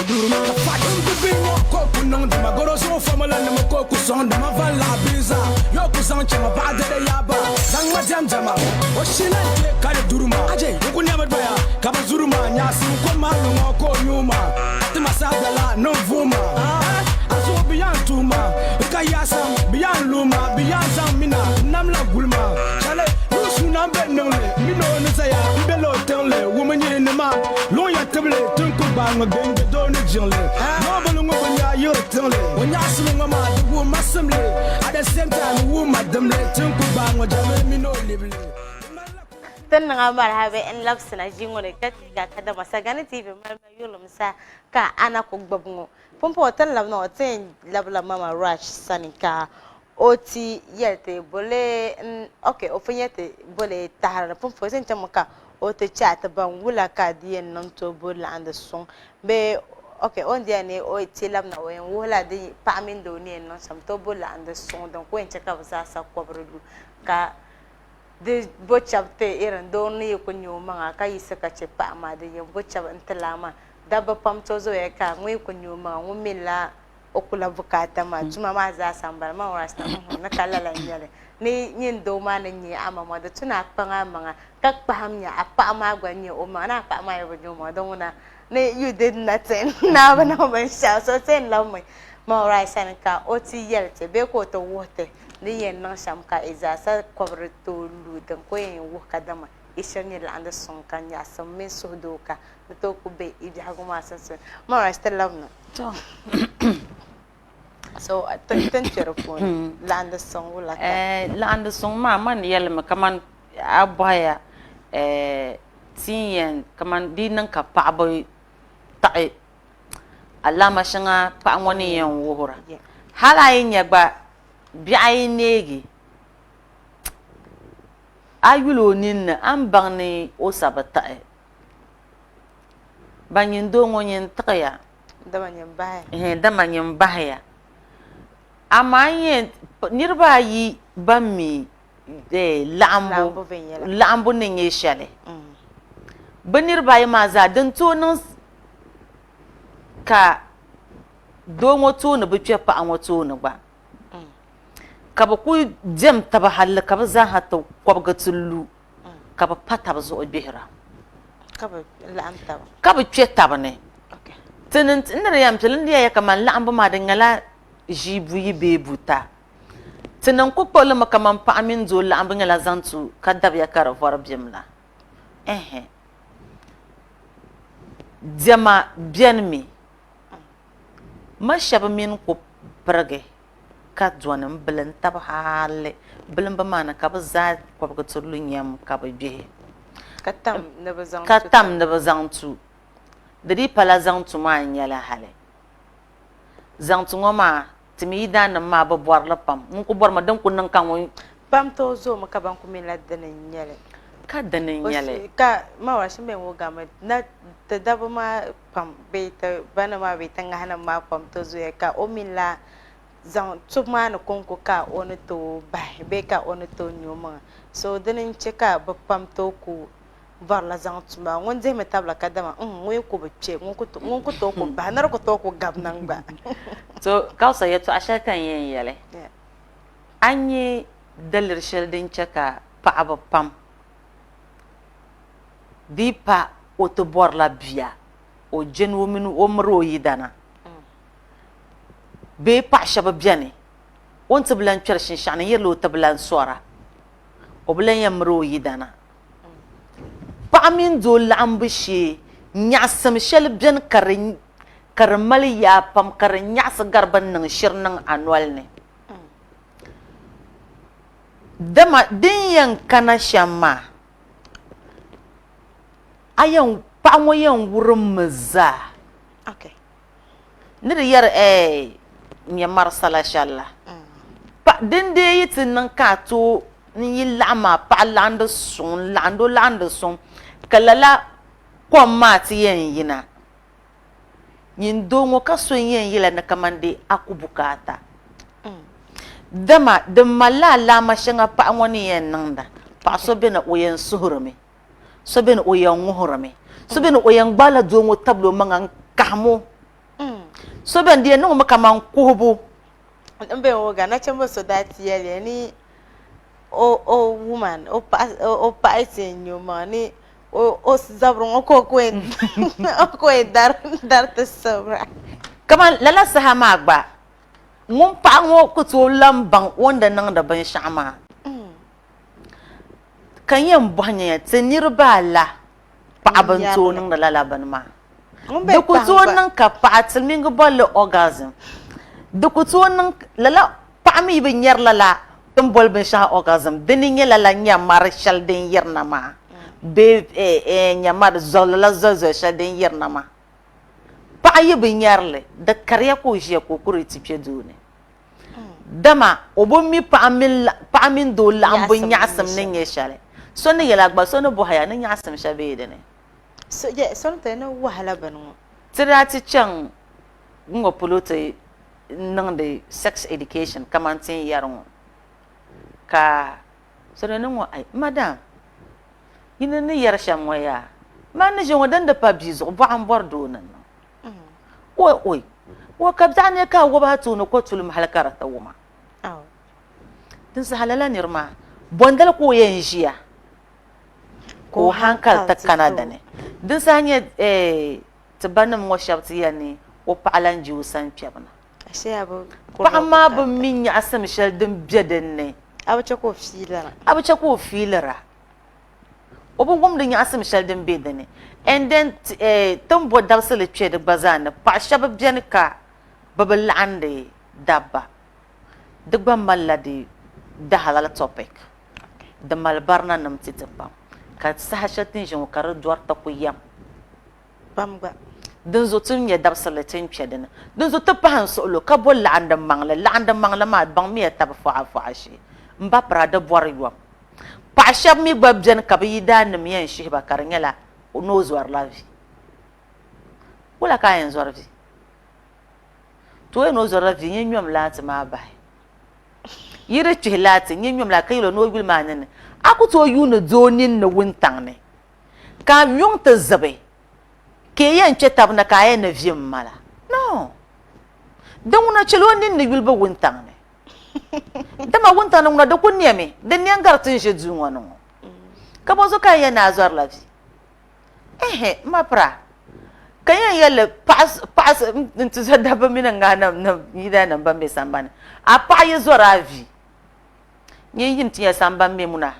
Duruma, Fatum to be more coke, no, the Magoroso formula, and the Moko son, the Mavala Biza. Yokusan Chama Bada Yaba, Zangma Jamjama, or she like Kari Duruma. Ajay, you could never buy Kabazuruma, Yasu, Koma, Moko, Yuma, Timasabala, no Vuma. As well beyond Tuma, Kayasam, beyond Luma, beyond Zamina, Namla Gulma, Chale, Lusunam Benole, Mino Nizaya, Bello Tele, woman in the man, Loya Table, Tunkubang again, the Donny Jolly. No, when you're telling, when you're seeing a man, the woman assembly, at the same time, woman, them let Tunkubang or Jamino live. Tan nga marhabe en love sana jingo ne katiga kada masagani TV malma yulum sa ka ana ko gbabngo pompo tan love no ten love la mama rush sanika oti yelte bole okay ofanyete bole tahara pun fo sen chamaka o te chat ban wula ka dien non to bola and song be okay on dia ne o tilam na o en wula di pa min do ne non sam to bola and song don ko en chaka sa sa kwabrudu ka de bochabte iran do ne ko nyoma ka yisa ka che pa ma de yo bochab ntlama daba pam to zo e ka ngwe ko nyoma ngumila okula bukata ma tuma ma za sambar ma wasta na kala la nyale ni nyin do ma na nyi ama ma da tuna panga manga kak paham nya apa ma gwa nyi o ma na pa ma yo nyo ma don na ne you did nothing na ba na ban sha so sen law mai ma rai san ka oti yelte be ko to wote ni yen na sham ka iza sa kwabr to lu dan ko yen wo kadama ishani la anda son kan ya sam min so do ka to ku be i jago ma san ma rai sta law na to so ten phone land song wala land song ma man yelma kaman abaya tiyen kaman dinan ka paabo ta'i alama shanga pa ngoni yan wuhura hala yin ba bi'ay negi ayulo nin an bangni o sabata banyin do ngonyen taqya damanyin bahaya ama yen nirba yi bammi la'ambu ne nye shale ba nirba yi ma za dan to nan ka do ngoto ne bu twa pa ngoto ne ba ka ba ku jem taba hal ka ba za ha to kwabga tullu ka ba pata ba zo bihra ka ba la'am taba ka ba twa taba ne okay tinin inda yam tilin ya kaman la'ambu ma da ngala jibu yi bebuta tinan ku polo makaman pa amin zo la ambin la zantu kadab ya kara for bimla jama bienmi ma shab min ku prage ka dwanan bilan tab hale bilan ba mana ka ba za ko ba tulu nyam ka ba bi katam na ba zantu dadi pala zantu ma nyala hale zantu ngoma timi dan ma ba bor la pam mun ko bor ma dan ko nan kan won pam to zo ma ka ban ku min la danen nyale ka danen nyale ka ma wa shin ben wo ga ma na ta daba ma pam be ta bana ma be tan hana ma pam to zo ya ka o min la zan tuma na konko ka onu to ba be ka onu to nyoma so danen che ka ba pam to ku var la zan tuma ngon je me tabla kadama ngoy ko be che ngon ko to ko ba nar ko to ko gab nan ba so kausa yato asha kan yin yale anyi dalir sheldin chaka pa abapam dipa oto bor la bia o jen wo minu o mro yidana be pa shaba biane on tablan chershin shana yelo tablan sora o blan yamro yidana pa min do lambishi nyasam shel bien karin karmali ya pam karin nyas garban nan shirnan annual ne dama din yan kana shamma ayan pa moyan wurin maza okay ni da yar nyamar salashalla pa din de yitin nan ka to ni lama pa lando sun kalala kwamma ti yen yina yin dongo ka so yen yila na kamande akubukata dama da mala lama shanga pa woni yen nanda pa so be na oyen suhurame so be na oyen nguhurame so be na oyen gbala dongo tablo mangan kamo so be ndie no makaman kuhubu mbe woga na chambo so that yele ni o woman o pa nyoma ni o zabron ko kwen ko dar te sobra kaman lala sahama gba mun pa ngo ko to lambang wanda nan da ban shama kan yan banya te nirba la pa ban to nan da lala ban ma da ku to nan ka pa tilmin go bol orgasm da ku to nan lala pa mi bin yar lala tum bol ban sha orgasm dinin ya lala nya marshal din yarna ma be nyamar zolala zozo sha din yarna ma pa yi bin yarle da karya ko je ko kuri tipye dune dama obumi paamin do lambo nyasam ne nyeshale so ne yela gba so ne bohaya ne nyasam shabe de ne so so te no wahala banu tirati chan ngo polote nang de sex education kamantin yaron ka so ne ngo ai madam yine ne yar sham waya man ne jongo dan da pabizo bo an bordo nan oi wa kabdane ka wo ba to no ko tulum halakara tawuma din sa halala nirma bondal ko yenjiya ko hankal ta Canada ne din sa nya tabanam mo shabti yani o palan ji usan pebna ashe abu pa ma bu minya asam shal din beden ne abacha ko filara obo gum din asam shal din beden ne and then tumbo dalsele chede bazana pa shabab janka babal ande dabba dugba maladi da halal topic da malbarna nam titapa ka sahashatin jin kar duarta ku yam bamba dan zo tun ya dabsala tin chedena dan zo ta pahan solo ka bol la anda mangla ma bang mi ta fa ashi mba prada bor yo pa shab mi babjan ka bi dan mi yan shi ba karnyala no zuwar lavi wala ka yan zuwar vi to no zuwar lavi yin nyom lati ma bai yire chilati yin nyom la kaylo no gul manen aku to yuna zonin na wuntang ne ka yung ta zabe ke yan chetab na kaya na vim mala no dan una chilo nin na yulba wuntang ne dama wuntang na da kunye me dan yan gartin shi zuwa no ka bozo kaya na zuwar lavi mapra kaya yele pas ntuza daba mina ngana na yida na mbambe sambana apa yezora vi nyi yimti ya sambambe muna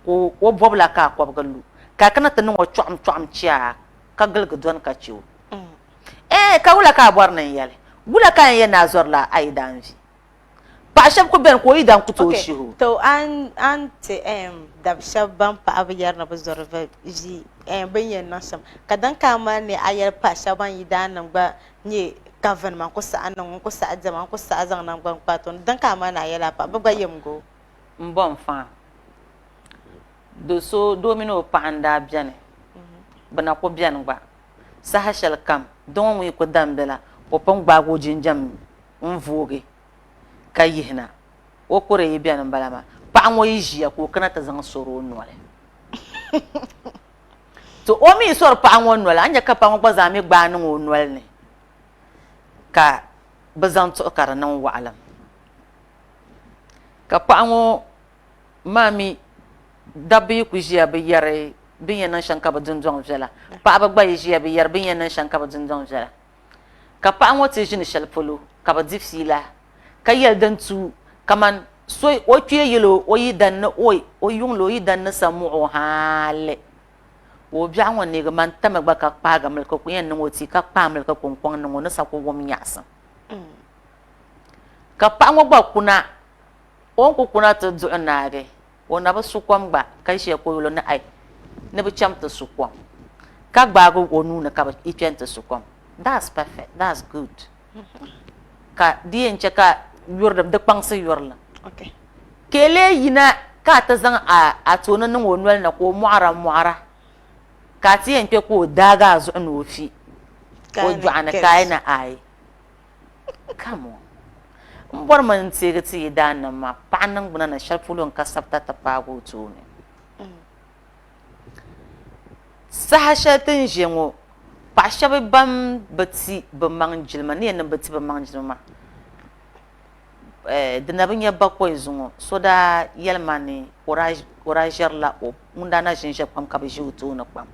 o bobla ka ko galu ka kana tan wo chom chia ka galga don ka chiwo ka wula ka bor nan yele wula ka yan na zorla aidan vi pa shab ko ben ko idan ku to shi ho to an dab shabban pa abiyar na bazorva ji bayan nasam kadan kama ne ayar pa shaban idan nan ba ne government ko sa anan ko sa azama ko sa azan nan ban paton dan kama na yala pa ba yem go mbon fa do so domino pa anda biane bana ko bian ba sa hashal kam don wi ko dambela o pon gba go jinjam mvoge kayihna o kore yi bian balama pa mo yijia ko kana ta zan soro nole to o mi sor pa won nole anya ka pa mo gba mi gba nan o nole ne ka bazan to kara nan wa alam ka pa mo mami dabbi ku jia be yare bin yanan shanka ba dundon jela pa ba gba yijia be yare bin yanan shanka ba dundon jela ka pa mo te jini shalpolo ka ba difsila ka yeldan tu kaman so o kye yelo o yidan na o yung lo yidan na samu o hale o bia won ne ga man tamagba ka pa ga mel ko yen no ti ka pa mel ka kon kon no na sa ko wom nyasa ka pa ngo gba kuna on ko kuna to du na ge o na ba su kwam gba ka she ko yolo na ai ne ba cham to su kwam ka gba go onu na ka ba i chen to su kwam that's perfect, that's good. Ka di en ka yurda de pangse yurla okay kele yina ka ta zan a tonan nan wonwal na ko muara ka ti en ko daga zo no fi ko juana kai na ai come on mbor man ti ga ti dan na ma panan buna na sharfulon ka sabta ta pago to ne sahashatin jengo pa shabe bam bati bamang jilma ne na bati bamang jilma dina bin ya bakwai zungo so da yelmani orajer la o munda na jinje pam ka biji uto na pam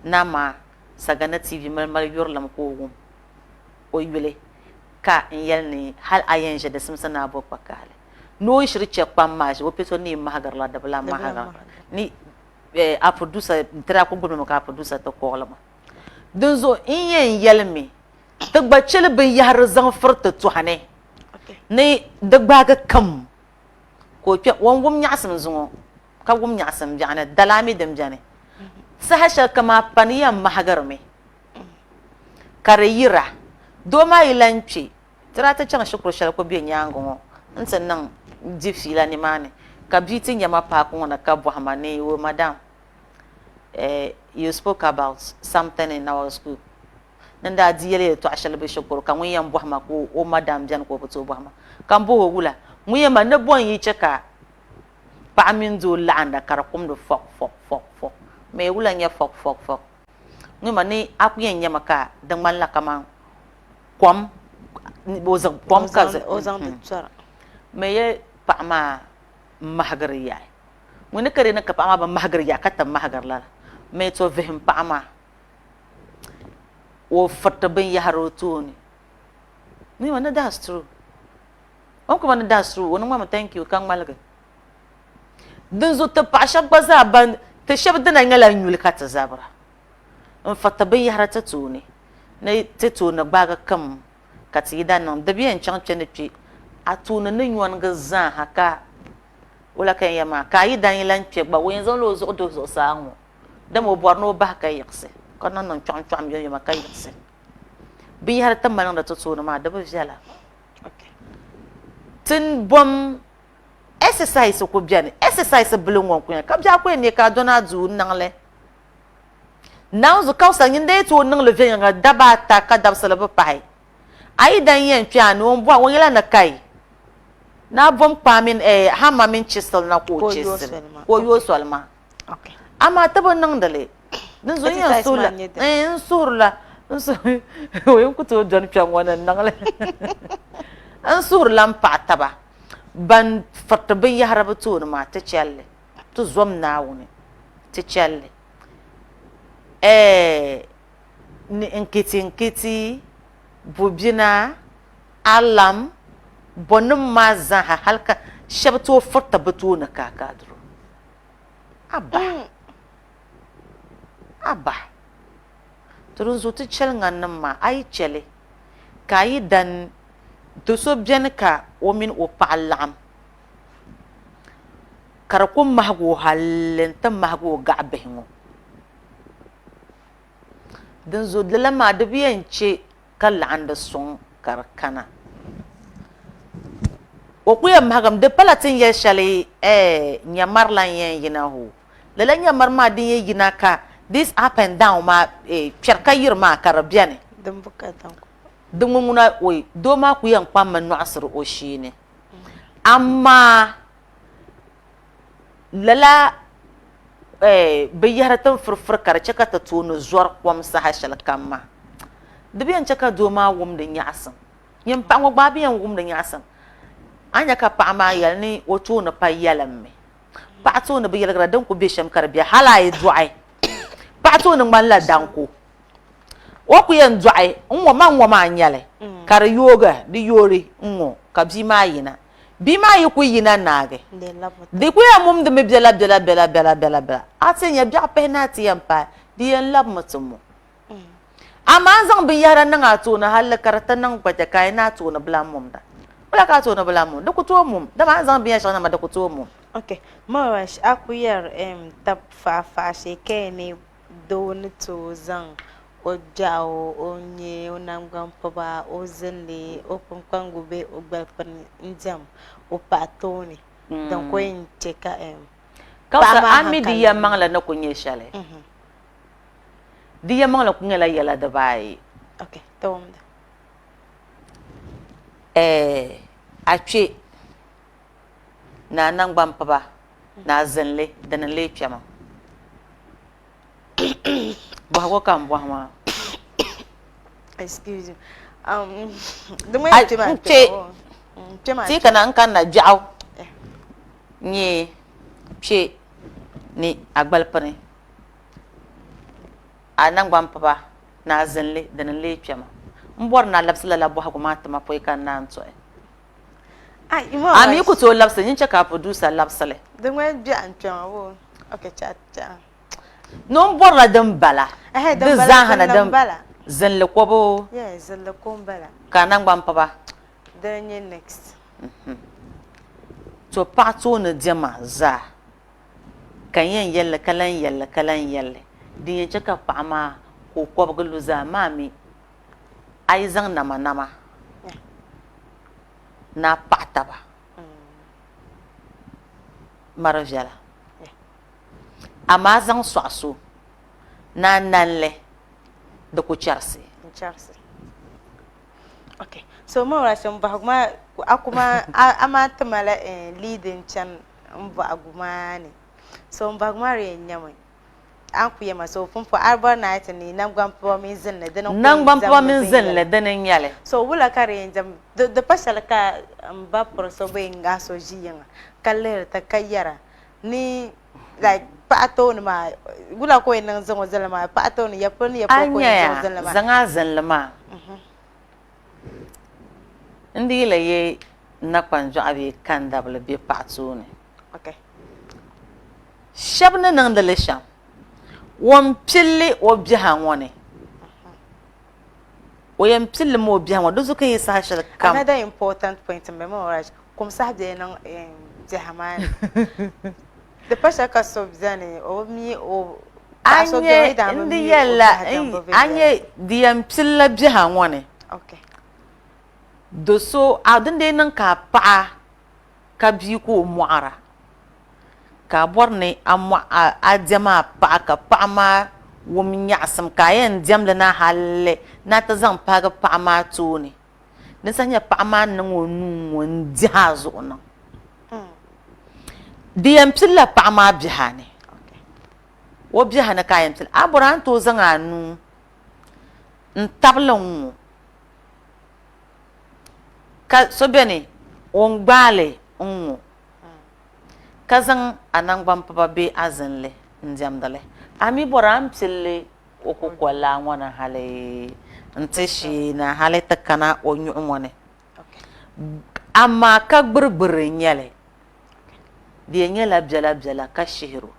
nama sagana tv malmal yorlam ko gum o yule ka in yelni hal ayenje da simsana bo pakale no shirche pam ma wo peto ni mahagar la da bla mahagar ni a producer tira ko gum ka producer to ko lama dunzo in yen yelmi tagba chele bin yar zan furta tuhane ne dagbaga kam ko pe won wum nyasam zungo ka wum nyasam jana dalami dem jane sahasha kama paniya mahagarme karayira do ma ilanchi Trata chang shukuru shal ko bi nyango ngo nsen nang di fila ni mane ka beauty nyama pa ko na ka bohama ne wo madam you spoke about something in our school nanda diele to ashal bi shukuru kan wen bohama ko o madam jan ko to bohama kan bo wula muye ma ne bon yi cheka pa min zo landa karakum do fok me wula nya fok ngi mani akuyen nyama ka dan man la kama kwam bozang kwam kaze ozang de tsara me ye pa ma mahgar yaay mu ne kare na ka pa ma ba mahgar ya ka ta mahgar la me to vehim pa ma o fatta ben ya haro tuni ni wana that's true on ko wana that's true wona mama thank you kan malga dan zo ta pa sha baza ban ta shabda na ngala nyul ka ta zabra on fatta ben ya harata tuni ne te tuni baga kam ka ti da non da bien chan chen ti atuna ne nyon ga zan haka wala kan yama ka yi dan yilan che ba wen zo lo zo do zo sangu da mo borno ba ka yakse kono non chon yo yama ka yakse bi harata malan da tuni ma da ba jala okay tin bom exercise ko biane exercise bulungon kunya ka ja ko ne ka dona zu nangle now zo kausa nyinde to nang le venga daba ta ka dab sala ba pai ai dan yen piano on bo won yela na kai na bom pamin ha mamin chisel na ko chisel ko yo solma okay ama tabo nang dale dan zo yen sula surla so yo ko to don pian wona nangle an sur lam pa taba ban fatta bin ya haraba to ma ta challe to zom na woni ta challe ni nkiti bubina alam bonum maza halka shabto fatta batu na kakadro abba to zo ta chal ngan ma ai chele kai dan to so bien ka o min o pa'lam karakum mahgo halen tam mahgo ga'behingo dan zo lama da biyan ce kala anda son karkana o kuya mahagam de palatin ya shale nyamar lan yen yina ho lala nyamar ma din yen yina ka this up and down ma cerka yirma karabiane dan bukatan ko dumuna oi do ma ku yan kwamma no asr o shine amma lala bayaratan furfur karce ka ta tunu zuwar kwam sa hashal kamma dubiyan caka do ma wum da nyasan yin pa ngo babiyan wum da nyasan anya ka pa ma yal ni o tunu pa yalam me pa tunu bi yalgra dan ku be sham karbiya halaye du'ai pa tunu man la danko o ku yan du'ai nwo ma nyale kar yoga di yori nwo ka bi ma yina bi ma yi ku yina nage de ku ya mum de me bela atin ya bia penalty yampa di yan lab mutumu amma zan bi yara nan ato na hal karata nan kwata kai na to na bla mum da wala ka to na bla mum da ku to mum da ma zan bi ya shana ma da ku to mum okay mawash akuyar tap fa she ke ne don to zan o jawo onye onamgam paba o zenle o pankwangu be o gbalpan njam o patoni dan ko en cheka kausa ami di ya mangla na kunye shale di ya mangla kunye la yala da bai okay tom ache na nangbam paba na zenle dan le pyama Bahawa kam bahwa excuse me the way ti kana kan na jaw ni che ni agbal pane anang bam papa na zenle dan le pyama mbor na labsala la bo hakuma tama poy kan nan so ami ku to labsa nyin chaka producer labsale the way bi an pyama wo okay chat non borla dan bala de zahana dan bala zenle kobo yes zenle kombala kanang bam papa then next to pato na jama za kan yen yelle kalan yelle din ya chaka pama ko kobo gulu za mami ai zang nama na paɣataba mari viɛla amaa zaŋ sɔɣaso na nanli di ku chɛrisi okay so ma wala shan bahugma akuma ama tamala leading chan mbaguma ne so mbaguma re nyamai an ku yema so fun for arbor night ni nan gwan po min zin ne nan gwan po min zin le den nyale so wula kare jam de pasal ka mba por so be nga so jiyan kaller ta kayara ni like pato ni ma wula ko nan zan zalama pato ni yapon ko nan zalama zanga zalama ndi la ye na kwanjo abi kandable be pato ni okay shabna nan da lesham won pille o biha ngone o yam pille mo biha ngone dozo kan yesa shal kam another important point in memorize kum sahde nan jahaman the pasha ka so bizane o mi o anye ndi yalla anye diam pille biha ngone okay doso adinde nan ka pa ka bi ko muara ka borne amma adjama pa ka pa ma wum nyaasam ka yen jamle na halle na ta zan pa ga pa ma tuni ni sanya pa ma nan wonu won jazo na diam pilla pa ma bihane wo bihane ka yen pilla aburan to zan anu ntablon ka so bene on gbale on kazan anangban papa be azinle ndiamdale ami boram pille okokola ngwana hale ntishi na hale takana onyu ngwane amma ka gburbur nyale de nyala bjala ka shihiru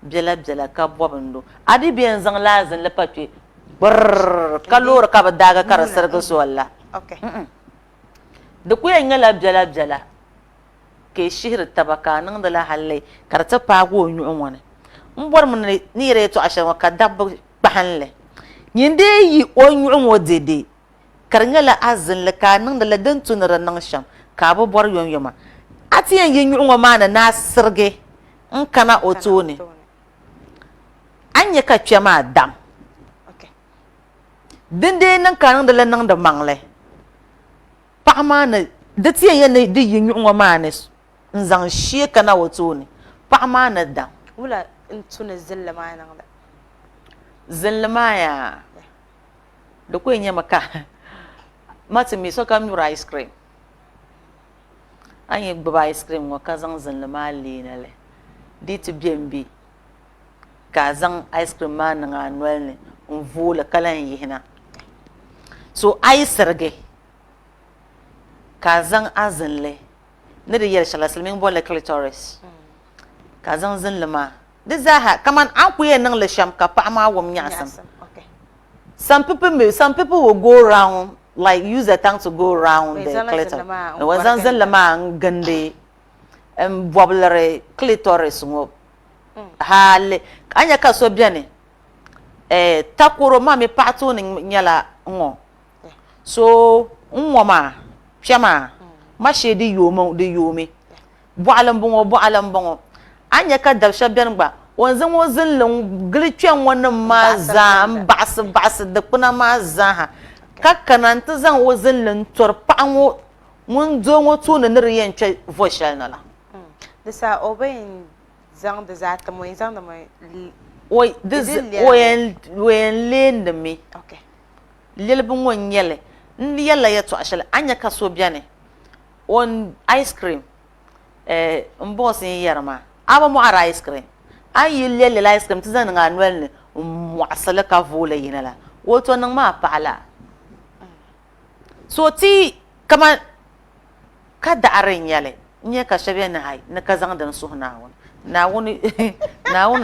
bjala ka bobundo adi be zan lazin le patwe brr kalor ka badaga kar sarga so walla okay de ku nyala bjala ke shihir tabaka nan da la halle karta pago nyu wona mbor mun ni re to ashan ka dabba bahanle nyinde yi onyu wodede karngala azin la ka nan da la dan tunara nan sham ka bo bor yonyoma atiyan yin nyu mana na sirge in kana otone anya ka twema dam okay dinde nan ka nan da la nan da mangle pa mana da tiyan yana di yin nyu mana nzang shie kana wotoni pa mana da wula intuna zillama nan da zillama ya da ko yin maka mati mi so kam yura ice cream anye baba ice cream wa kazan zillama linale dit bmb kazan ice cream ma nan anwal ne mvula kalan yihna so ai serge kazan azinle ne da yar shala salmin bola clitoris kazan zinlima da zaha kaman an kuye nan la sham ka pa ma wom nyasam okay some people will go around like use their tongue to go around the clitoris wazan zinlima gande boblere clitoris ngo hale anya ka so biane takoro ma me pato ni nyala ngo so nwoma pyama ma shedi yomo de yomi boalam bongo anya ka dabsha bian gba wonzan wozin lon glitwen wannan ma za bas da kuna ma za ha kakkanan ta zan wozin lon tor panwo mun zo wotu na niriyan che voshal nala da sa obayin zan da za ta mai zan da mai oi this when len da me okay lelbin won yele ndi yalla ya to ashal anya ka so biane on ice cream mboss yin yarma aba mu ara ice cream ayi lele ice cream tizan nga anwel ne mu asala ka vola yinala woto nan ma pala so ti kama ka da arin yale nye ka shabe na hay na ka zang dan suhna won na woni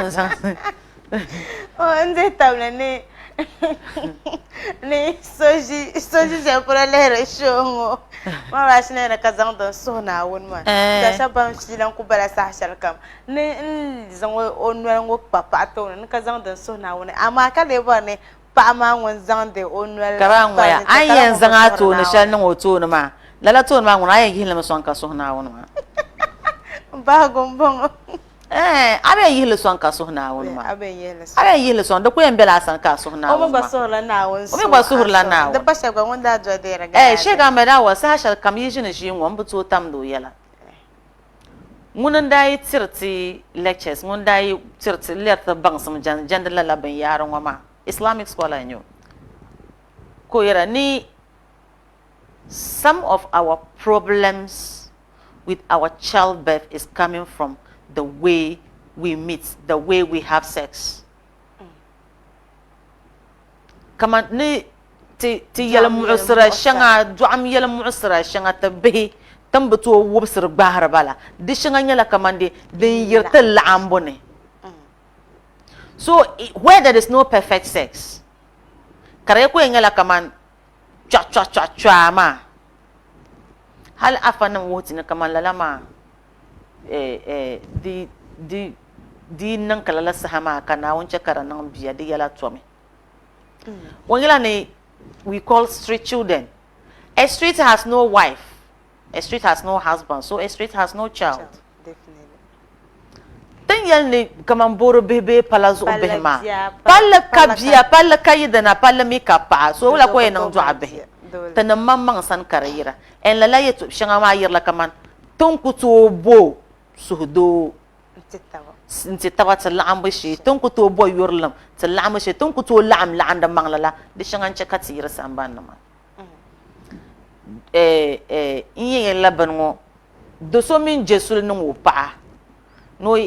zang ande tabla ne ne soji je pour le show ma ba shi ne na kazan don so na won ma da shaban shi lan ku bala sa shal kam ne zan onwel ngo papa to ne kazan don so na won amma ka le ba ne pa ma won zan de onwel karan waya an yan zan ato ne shal nan oto ne ma lala ton ma ngona ay yihla son ka sohna won ma ba gombong abe yihla son ka sohna won ma abe yihla son da ko en bela san ka sohna won ma ba sohla na won o me ba sohla na da ba shagwa wanda jo de raga shega me da wa sa shal kam yijin shi ngom buto tam do yala ngunan dai tirti lectures ngun dai tirti lerta bangsam jan la la ban yaron wa ma Islamic scholar nyo ko yara ni some of our problems with our childbirth is coming from the way we meet, the way we have sex. Kama ni ti yala mu'usra shanga du'am yala mu'usra shanga tabi tambutu wubsir bahar bala di shanga nyala kamande di yirta la'ambone. So where there is no perfect sex, kare ko nyala kaman cha ma hal afana woti na kaman lalama di nan kalala sahama kana wonche karanan biya di yala tome wongila ne we call street children. A street has no wife, a street has no husband, so a street has no child. Definitely. Tan yal ne kaman boro bebe palazo behma palla kabia palla kayidana palla mikapa so wala ko enan do abe tan mamman san karayira en la yetu shanga ma yirla kaman ton kuto bo suhdo nti tawa ta la'am shi ton kuto bo yurlam ta la'am shi ton kuto la'am la'anda manglala di shanga chaka tira samban nama inye laban ngo do so min jesul no pa no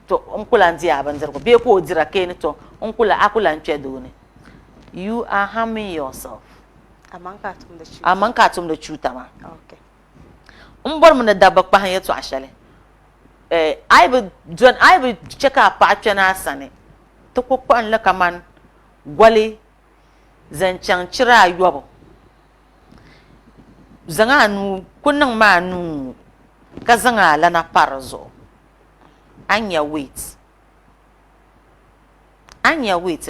to onkula ndia banzar ko be ko dira ken to onkula akula ntwedo ne you are harming yourself amanka tum da chuta ma okay umbor mun da bakpa han yeto ashale ai be cheka pa twena sane to ko an la kaman gwale zanchan chira yobo zanga nu kunnan ma nu ka zanga lana parzo anya wait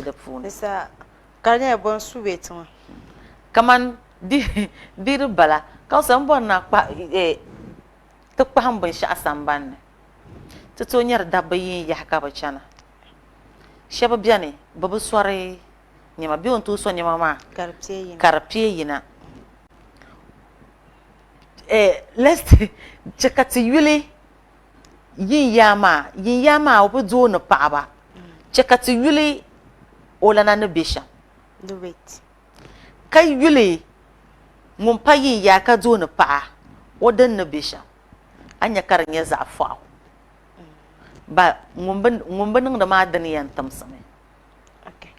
the phone nisa karnya bon su wait ma kaman di bala ka san bon na pa to pa han ban sha samban to to nyar dabba yin ya ka ba chana shaba biane babu sware nyama bion to so nyama ma karpie yina let's chekati yule yin yama obudo no paaba chekati yule olana no besha do wait kai yule mun payin ya ka zo no paa wodan no besha anya karnya za fa ba ngumban da ma dan yan tamsame okay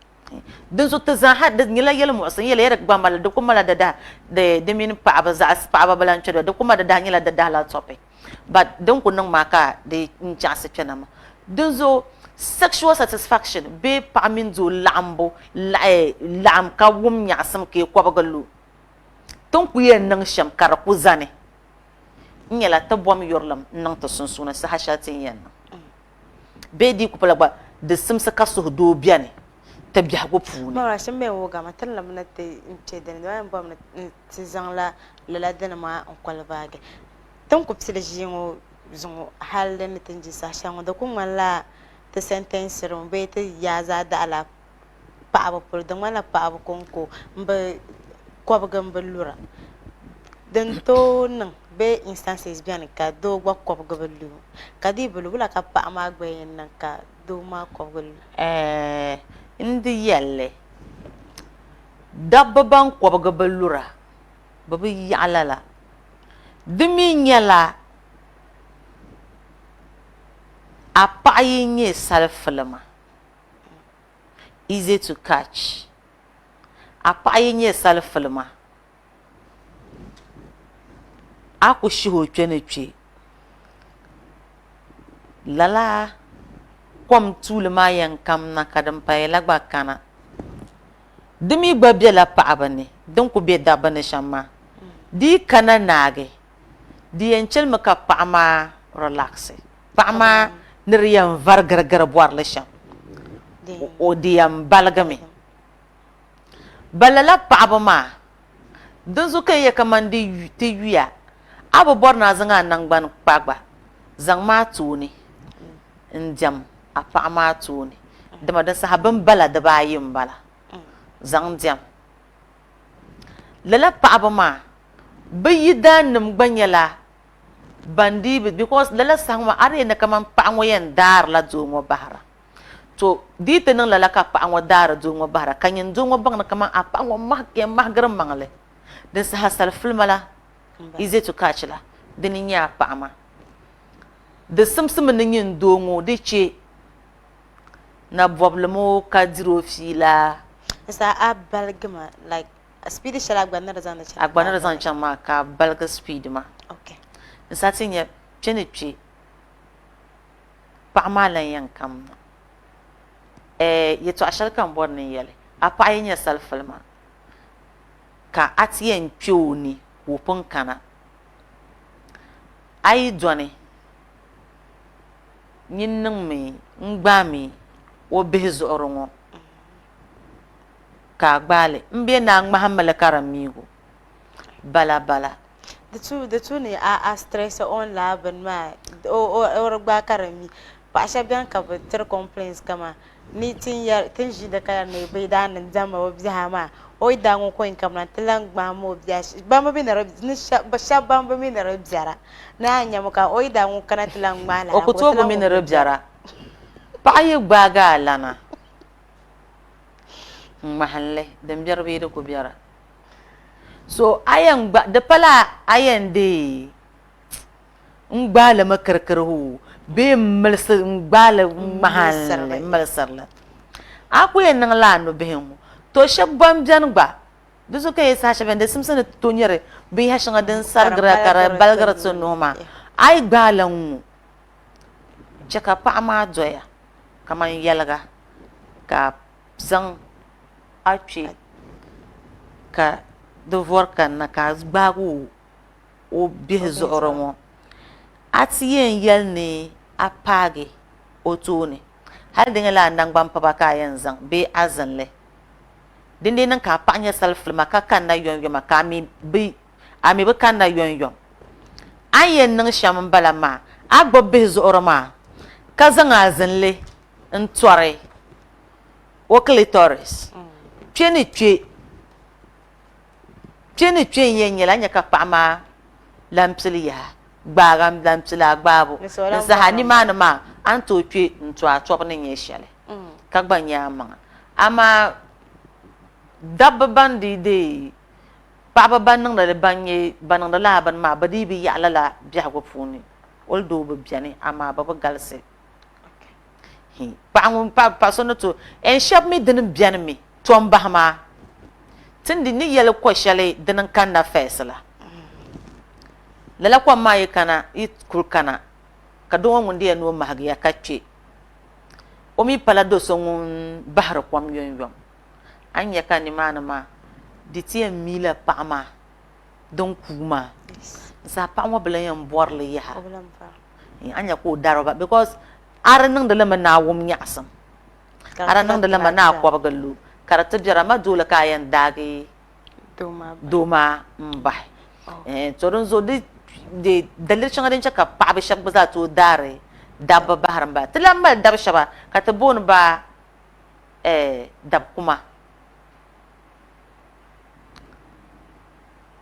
dan so ta za hadda ngila yela mu san yela yarak ba mal da kuma da min paaba za paaba balancho da kuma da ngila da la topic but don kunnan maka da in chance kenama don zo sexual satisfaction be pamin zo lambo lam ka wum nya sam ke kwabagalu ton ku yen nan sham kar ku zane nyela ta bom yorlam nan ta sunsuna sa hashatin yen be di ku palaba da simsa kaso do biane ta biya go fu ma shin me wo ga matan lamna te in ce da ne bom na tizan la dana ma on kwalbaage ton ku psile jingo zungo halde ne tinji sa shango da kuma la ta sentence ron be ta ya za da ala paaba pur da wala paaba konko mba kwabgan balura dan to nan be instances bian ka do gwa kwabga balu ka di bulu la ka pa ma gbe nan ka do ma kwabgal indi yalle dabba ban kwabga balura babu yalala dimi nyala apa yin salfilma easy to catch apa yin salfilma aku shiho twene twe lala kom tulma yan kam na kadam pay lagba kana dimi babye la paabane don ku be dabane shamma di kana nage di enchel maka paama relax paama niriyam vargar boar la sham o di yam balgame balala paaba ma Dunzu kan ya kaman di ti yuya abu borna zanga nangban kpagba zang ma tuni ndjam apa ma tuni dama da sahabin bala da bayin bala zang ndjam lala paɣaba maa bɛ yidanim gba nyɛla bandi because lala saŋma ari na kaman paɣa ŋɔ yɛn daari la doo ŋɔ bahara to diiti niŋ lala ka paɣa ŋɔ daari doo ŋɔ bahara ka nyini doo ŋɔ baŋ na kaman a paɣa ŋɔ mahigiri maŋli din saha sali filima la easy to catch la di ni nyɛ a paɣa ma di simsimi ni nyini doo ŋɔ di che na bɔbilimo ka diri o fiila sa a baligima like speed shall agbanna da zan cha agbanna da zan cha ma ka balga speed ma okay nsa ti nyɛ kpe ni kpe paɣa maa lan yɛn kam na yɛtɔɣa shɛli kan bɔri ni yɛli a paɣa yɛ nyɛ salifilima ka a ti yɛn kpe o ni ka o pun kana a yi dɔni nyin niŋ mi n gbaa mi o bihi zuɣuri ŋɔ ka gbaali n bɛ na ŋmahimmi karamiigu bala the two ne a stress on labin ma o gba karami paɣa shɛba bɛni ka bi tiri complaints kama ni tin ʒi da kaya ne bai da ni dama o biɛha maa o yi da ŋun ko in kam na ti lan ŋmaami o biɛha bamba mi na shɛba bamba mi na di biɛra na a nyɛmi ka o yi da ŋun kana ti lan ŋmaali o ku tooi mi na di biɛra paɣa yi gbaaga a lana ŋmahinli din biɛri bee di ku biɛra so ayan gba di pala ayan de n gbaali mi kirikiri hu bee milisi n gbaali ŋmahinli milisirili a ku yɛn niŋ la anu bihi ŋɔ to shɛba ban biɛni gba di so ka yɛ saha shɛba di simsi ni to nyɛri binyɛri shɛŋa din sarigira ka di baligiri ti nuhi maa a yi gbaali ŋɔ chɛ ka paɣa maa doya kaman yɛliga ka zaŋ a kpe ka di vɔri kanna ka gbaagi o bihi zuɣuri ŋɔ a ti yɛn yɛli ni a paagi o tooni hali di nyɛla a nangban paba ka a yɛn zaŋ bee a zinli dindi niŋ ka a paɣa nyɛ salifilima ka kanna yɔnyɔma ka a mi bi kanna yɔnyɔm a yɛn niŋ shɛm n bala maa a gbubi bihi zuɣuri maa ka zaŋ a zinli n tɔri o clitoris kpe ni kpe n yɛn nyɛla a nyɛ ka paɣa maa lampili yaha gbaaga lampili a gbaabu ni saha nimaani maa a ni tooi kpe n tɔ a tɔbu ni nyɛ shɛli ka gba nyɛ a maŋa amaa dabba ban de paɣaba ban niŋdi la bini maa bi dii bi yaɣala la biɛhigu puuni o doo bi biɛni amaa bi galisi paɣa so ni to ɛn shɛba mi dini biɛni mi tɔm bahi maa tindi ni yɛli ko shɛli dini kanna fɛɛsi la lala kom maa yi kuli kana ka doo ŋɔ ŋun diya ni o mahigiya ka kpe o mi pala do so ŋun bahiri kom yɔnyɔm a nyɛ ka nimaani maa di ti yɛn miila paɣa maa din kuu maa zaɣ paɣa ŋɔ bila yɛn bɔrili yaha a nyɛ ka o dari ba because ari niŋdi limi naa wum nyaɣasim ari niŋdi limi naa kɔbigi lu ka di ti biɛra ma dooli ka a yɛn daagi doo maa n bahi to din zo dalili shɛŋa din chɛ ka paɣaba shɛba gba zaa tooi daari dabba bahirim ba ti lan mali dabi shɛba ka ti booni ba dabi kuma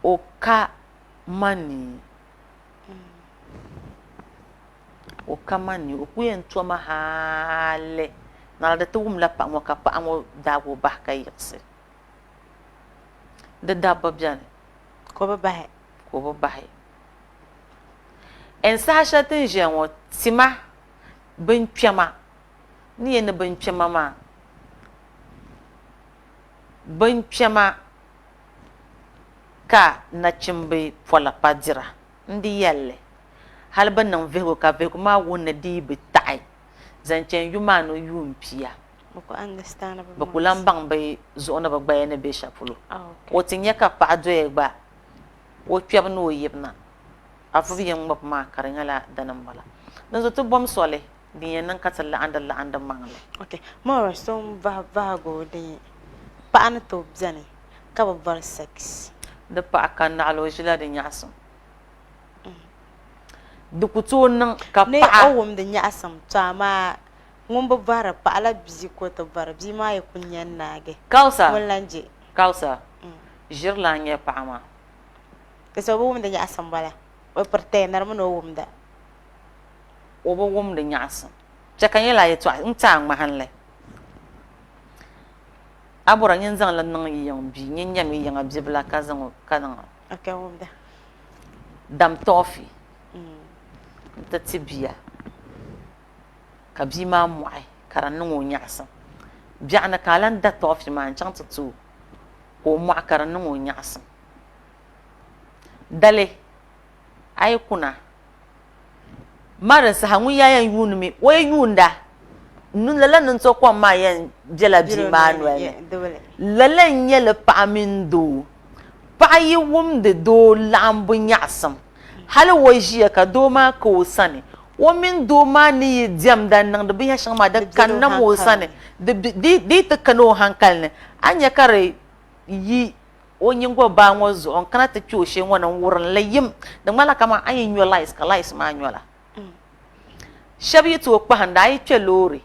o ka mani o ku yɛn tɔma haali na di ti wumla paɣa ŋɔ ka paɣa ŋɔ daagi o bahi ka yiɣisi di dabba biɛni ko bi bahi ɛn saha shɛli tin ʒiya ŋɔ tima binkpɛma ni yɛn ni binkpɛma maa binkpɛma ka nachimbi pɔla pa dira n di yɛlli hali bi niŋ vihigu ka vihigu maa wunni dii bi taɣi zaŋ chɛn yu maa ni yuun pia bi ku lan baŋ bi zuɣu ni bi gbaya ni bɛ shɛli polo o ti nyɛ ka paɣa doya gba o kpɛbu ni o yibina a vubi yɛn ŋmabi maa ka di nyɛla dini n bala din zo ti bɔm sɔli din yɛn niŋ ka ti laɣindi maŋli mɔra so n vahigu din paɣa ni tooi biɛni ka bi bɔri sex di paɣa ka naɣala o ʒila di nyaɣasim di ku tooi niŋ ka ne paɣa o wumdi nyaɣasim to amaa ŋun bi vari paɣala bia ko ti vari bia maa yi ku nyɛ naagi Kausa ŋun lan je Kausa ʒirila n nyɛ paɣa maa ti so bi wumdi nyaɣasim bala o piri teenari mi ni o wumda o bi wumdi nyaɣasim chɛ ka nyɛla yɛltɔɣa n taa ŋmahinli a bɔra yin zaŋli niŋ yiŋ bia yin nyɛmi yiŋa bibila ka zaŋ ka niŋ aka wumda dam tɔɔfi n ti ti bia ka bia maa mɔɣi ka di niŋ o nyaɣasim biɛɣu ni ka a lan da tɔɔfi maa n chaŋ ti too ka o mɔɣi ka di niŋ o nyaɣasim dali a yi kuna mari saha ŋun yaa yɛn yuuni mi o yi yuunda lala nintɔ kom maa yɛn bɛla bia maa nolini lala n nyɛli paɣa mini doo paɣa yi wumdi doo laɣim bu nyaɣasim hali o ʒiya ka doo maa ka o sani o mini doo maa ni yi diɛmda niŋdi binyɛr shɛŋa maa di kanna o sani di ti kana o hankali ni a nya ka di yi o nyingo baa ŋɔ zuɣu n kana ti kpe o shee ŋɔ ni n wurinli yim di ŋmanila kamani a yi nyɔ lais ka lais maa nyɔla shɛba yi tooi kpahinda a yi kpe loori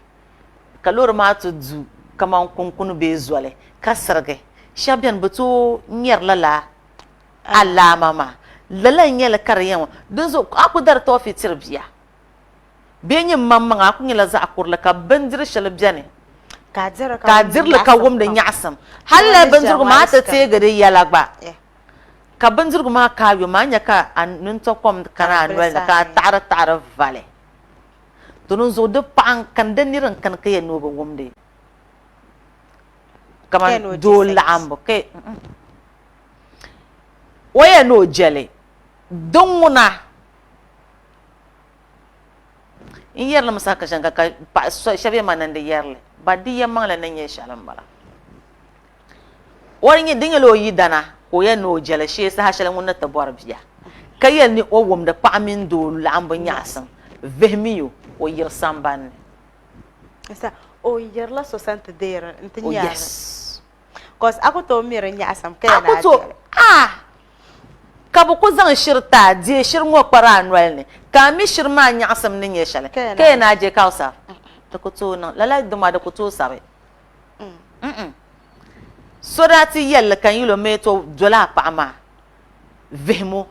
ka loori maa ti du kamani kunkuni bee zoli ka sirigi shɛba beni bi tooi nyɛrila la alaama maa lala n nyɛli ka di yɛn din zuɣu a ku dari tɔɔfi tiri bia bee nyɛ maŋmaŋa a ku nyɛla zaɣ kurili ka bindiri shɛli beni ka a dirili ka wumdi nyaɣasim hali la bindirigu maa ti teegi di yɛla gba ka bindirigu maa kaayo maa nya ka a nintɔ kom kana a noli ni ka a taɣari vali to din zuɣu di paɣa n kani di nira n kani ka yɛn ni o bi wumdi kamani doo laɣimbu o yɛn ni o jɛli din ŋuna n yɛrili misa ka shɛŋa ka shɛba yɛ ma nindi yɛrili ba di yɛ maŋli ni nyɛ shɛli n bala di nyɛla o yi dana ka o yɛn ni o jɛli shee saha shɛli ŋun ni ti bɔri bia ka yɛn ni o wumdi paɣa mini doo laɣimbu nyaɣasim vihimiyo o yiri sambanni o yirila so san ti deeri n ti nyaari kos a ku tooi miri nyaɣasim ka yɛn a jɛli ka bi ku zaŋ shiri taa diɛ shiri ŋɔ kpari a noli ni ka a mi shiri maa nyaɣasim ni nyɛ shɛli ka yɛn a je Kausa di ku tooi niŋ lala duma di ku tooi sabi so daa ti yɛlli kan yilo mee to dola a paɣa maa vihimo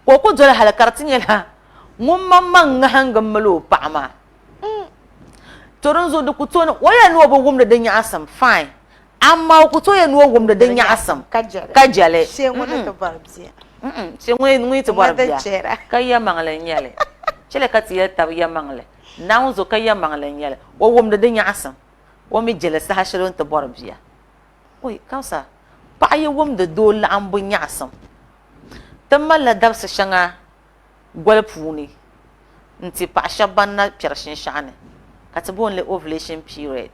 ka o ku doli hali ka di ti nyɛla ŋun maŋmaŋ ŋahingi mali o paɣa maa to din zuɣu di ku tooi niŋ o yɛn ni o bi wumdi di nyaɣasim fine amma o ku tooi yɛn ni o wumdi di nyaɣasim ka jɛli shee ŋun ni ti bɔri bia shee ŋun ti bɔri bia ka yɛ maŋli n nyɛli chɛli ka ti yɛ tabi yɛ maŋli naawun zuɣu ka yɛ maŋli n nyɛli o wumdi di nyaɣasim o mi jɛli saha shɛli n ti bɔri bia oi Kausa paɣa yi wumdi doo laɣimbu nyaɣasim ti malila dabisi shɛŋa goli puuni n ti paɣa shɛba ban na kpɛri shinshaɣu ni ka ti boonli ovulation period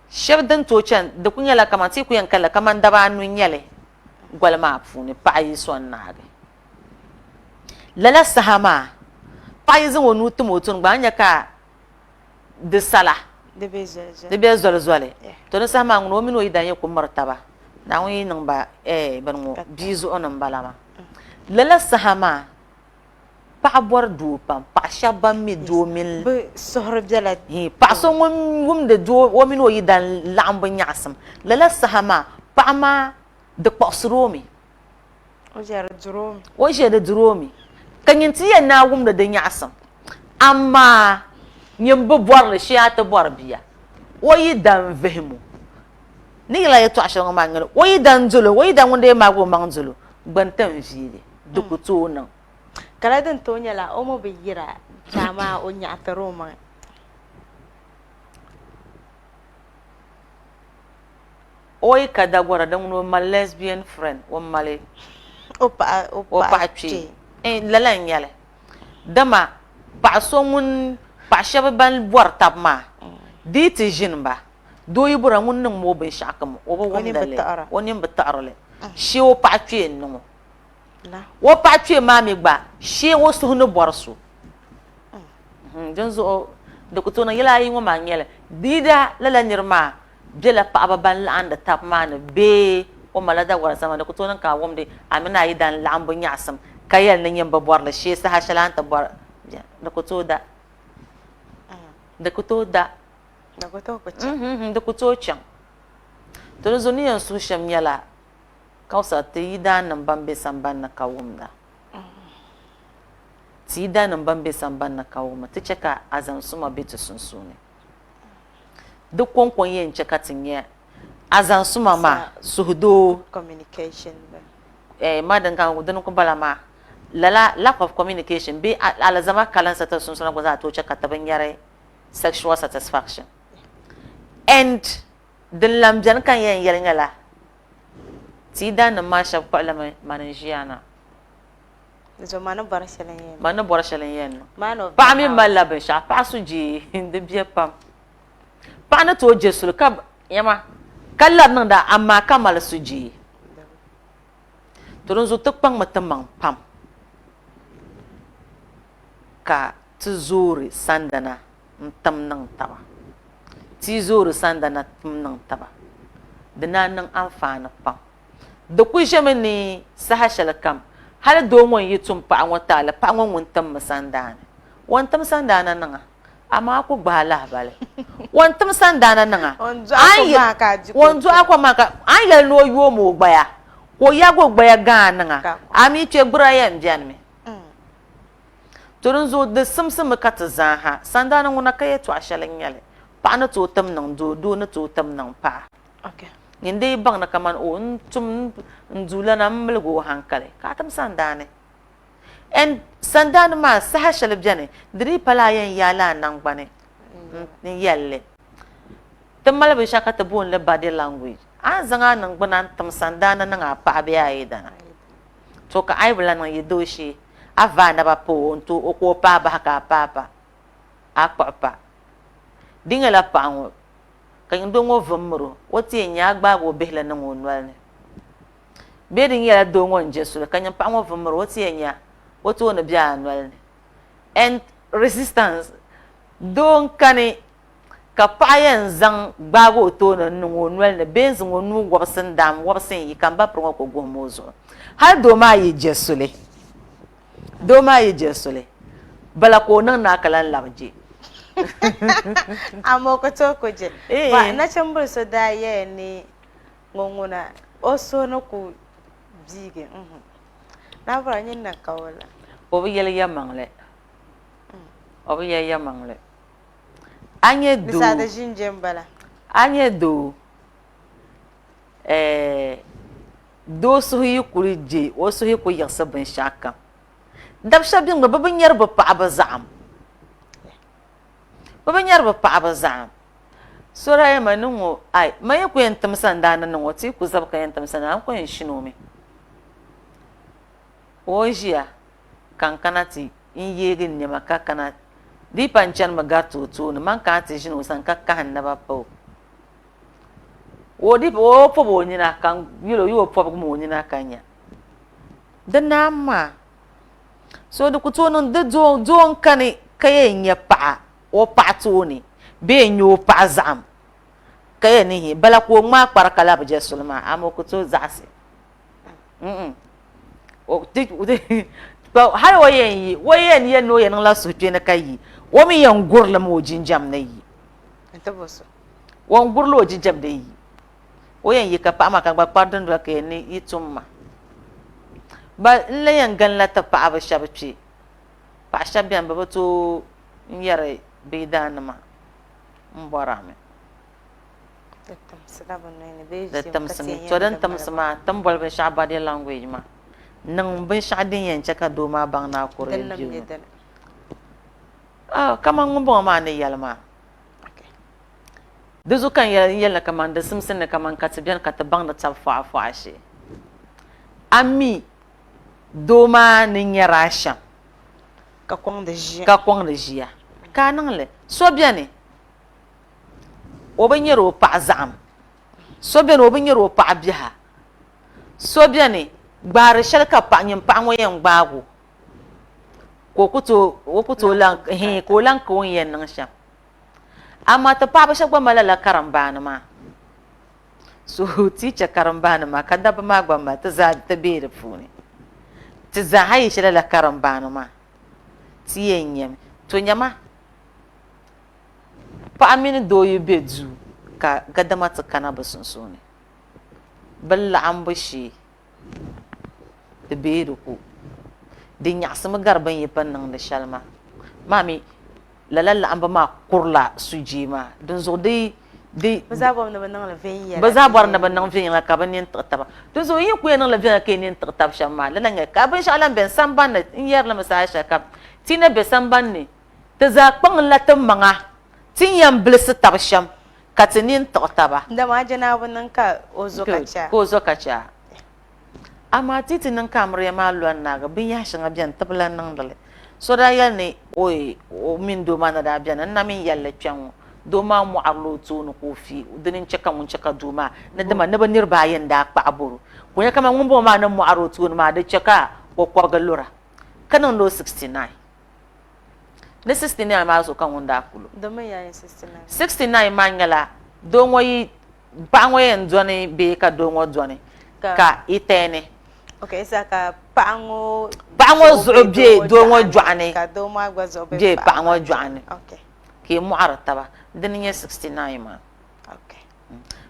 shɛba din tooi chani di ku nyɛla kamani ti ku yɛn kanli kamani daba anu n nyɛli goli maa puuni paɣa yi sɔŋ naagi lala saha maa paɣa yi zaŋ o nuu tim o tooni gba a nya ka di sala di bɛ zoli zoli to di saha maa ŋuni o mini o yidana yɛ ku miri taba naawuni yi niŋ ba bini ŋɔ bia zuɣu ni bala maa lala saha maa paɣa bɔri doo pam paɣa shɛba ban mi doo mini bi suhuri bɛla paɣa so ŋun wumdi doo o mini o yidana laɣimbu nyaɣasim lala saha maa paɣa maa di kpuɣisiri o mi o ʒɛ di duri o mi ka nyin ti yɛn naa wumdi di nyaɣasim amma nyin bi bɔrili shee a ti bɔri bia o yidana vihimo ni yɛla yɛltɔɣa shɛli ŋɔ maa ŋani o yidana dolo o yidana ŋun de yɛn maagi o maŋ dolo gbunti n viili di ku tooi niŋ kala din tooi nyɛla o mi bi yira chama o nyaɣitiri o maŋa o yi ka dagɔra din ŋuni o mali lesbian friend o mali o paɣa kpee lala n nyɛli dama paɣa so ŋun paɣa shɛba ban bɔri taba maa di ti ʒini ba doo yi bɔra ŋun niŋ mo binshɛɣu kam o bi wumdali o nin bi taɣarili shee o paɣa kpee n niŋo o paɣa kpee maa mi gba shee o suhu ni bɔri so din zuɣu di ku tooni yɛla ayi ŋɔ maa nyɛli dida lala niri maa bɛla paɣaba ban laɣindi taba maa ni bee o mala da war sama da ku to nan ka wom de amina yi dan lambu nyasam kayal nan yamba bor la she sa hashalan ta bor da ku to da da ku to da da ku to ku da ku to chan to zo ni yan su sham nyala kausa ta yi dan nan ban be samban na kawum da ti da nan ban be samban na kawum ta ceka azan suma bitu sunsune duk konkon yin ceka tinye azan suma ma suhdo communication madan kan gudan ko balama lala lack of communication be ala zama kalan sa ta sunsuna ko za to ceka ta ban yare sexual satisfaction and din lamjan kan yin yalngala ti da nan ma shab parliament manajiyana zo mana barashalan yen mana barashalan yen mano pa mi malabe sha pa su ji de bia pam pa na to jesul ka yama kallar nan da amma kamal su ji to don zo tukpang matamang pam ka tuzuri sandana ntam nan taba ti zuri sandana tum nan taba dina nan amfana pam da ku jame ni sahashal kam hal do won yitum pa an wata la pa won tam sandana won tam sandana nan amma ku gbala bale won tam sandana nan won zo akwa maka an yel no yo mo gbaya ko ya go gbaya ga nan ami che gbura yan bian me turun zo da simsim ka ta zaha sandana wona kai to ashalin yale pa na to tam nan do na to tam nan pa okay ninde bang na kaman o tum nzula na mlgo hankale ka tam sandane en sandane ma sahashal bjane dri palayen yala nan gbane ni yalle tamal be shaka ta bon le body language an zanga nan gbana tam sandane nan a pa biya yidana to ka ai bula nan yidoshi ava na ba po onto o ko pa ba ka papa akpa dingala pa kan do ngo vumro woti nya gba go behla na ngonwal ne be din ya do ngon jesu kan pa ngo vumro woti nya woti wona bia anwal ne and resistance don kane ka payen zang gba go to na ngonwal ne benz ngonu wobsen dam wobsen yi kan ba pro ko go mozo har do ma yi jesu le bala ko nan na kalan labje amoko to koje ba na chambul so da ye ni ngonguna oso no ku bige na bara nyin na kawala obi yele ya mangle anye do bisa da jinjem bala anye do do so yi kuri je o so yi ku yasa ban shaka dab shabin ba ban yarba pa abazam baba nyarba paaba zam sura ya manungo ai maye ku yentam sandana no ti ku zab ka yentam sandana ko yen shinomi ojia kankanati in yegin ne maka kana di panchan magato to no man ka ti shino san ka kan na ba po wodi po bo nyina kan yilo yo po mo nyina kanya danama so du ku to no de do kani kayen ya pa o patuni be nyo pazam kaya ni bala ko ma par kala be sulma amoko to zasi o ti ba har wayen yen no yen la su na kai wo mi yan gurla mo jinjam na yi entaboso won gurlo jinjam da yi wayen yi ka pa ma ka ba pardon da ke ni itumma ba le yan gan la ta pa ba shabci pa shabian ba to yare bidanama mborame to dan tamsama tambol be shabadi language ma nang bin shadin yan chaka do ma bang na ko review kama ngumbo ma ne yalma duzu kan yalla kaman da simsin ne kaman katbiyan katabang da tsafa ashi ami do ma ni nyarasha ka kwang de jia kanang le so biane obenyero pa zam so biane obenyero pa biha so biane gbar shalka pa nyim pa ngoyen gbago ko kuto lan ko lan ko yen nan sha amma ta pa ba shagba malala karambana ma so teacher karambana ma kada ba magba ma ta za ta be da funi ti za hayi shi la karambana ma ti yenyem to nyama pa amini do yu bedu ka gadama ta kana ba sunsuni balla an bashi da be da ku din ya sama garban yi fannin da shalma mami lalalla an ba ma kurla suji ma don zo dai bazabor na banang la veya bazabor na banang veya la ka ban yin taba don zo yi ku yan la veya ke nin taba shamma la nga ka ban shalan ben samban na in yar la masasha ka tina be samban ne ta za kpang la ta manga tin yan blis taba sham ka tinin taba da ma jana wannan ka ozo kacha ko zo kacha amma titi nan kamar ya maluwan na ga bin ya shiga biyan tablan nan dale so da yal ne oy o min do mana da biyan nan min yalla kyan do ma mu arlo to no kofi dinin cika mun cika do ma na dama na banir bayan da pa aburu ko ya kama mun bo ma nan mu aro to ma da cika ko gallura kanan lo 69 na 69 ma so kan wanda kulu do mai yayin 69 69 ma ngala do ngoyi ba ngoyen jone be ka do ngo jone ka itene okay saka pango zobie do ngo jwane ka do ma gwa zobe je pango jwane okay ke mu'arataba dinin 69 ma okay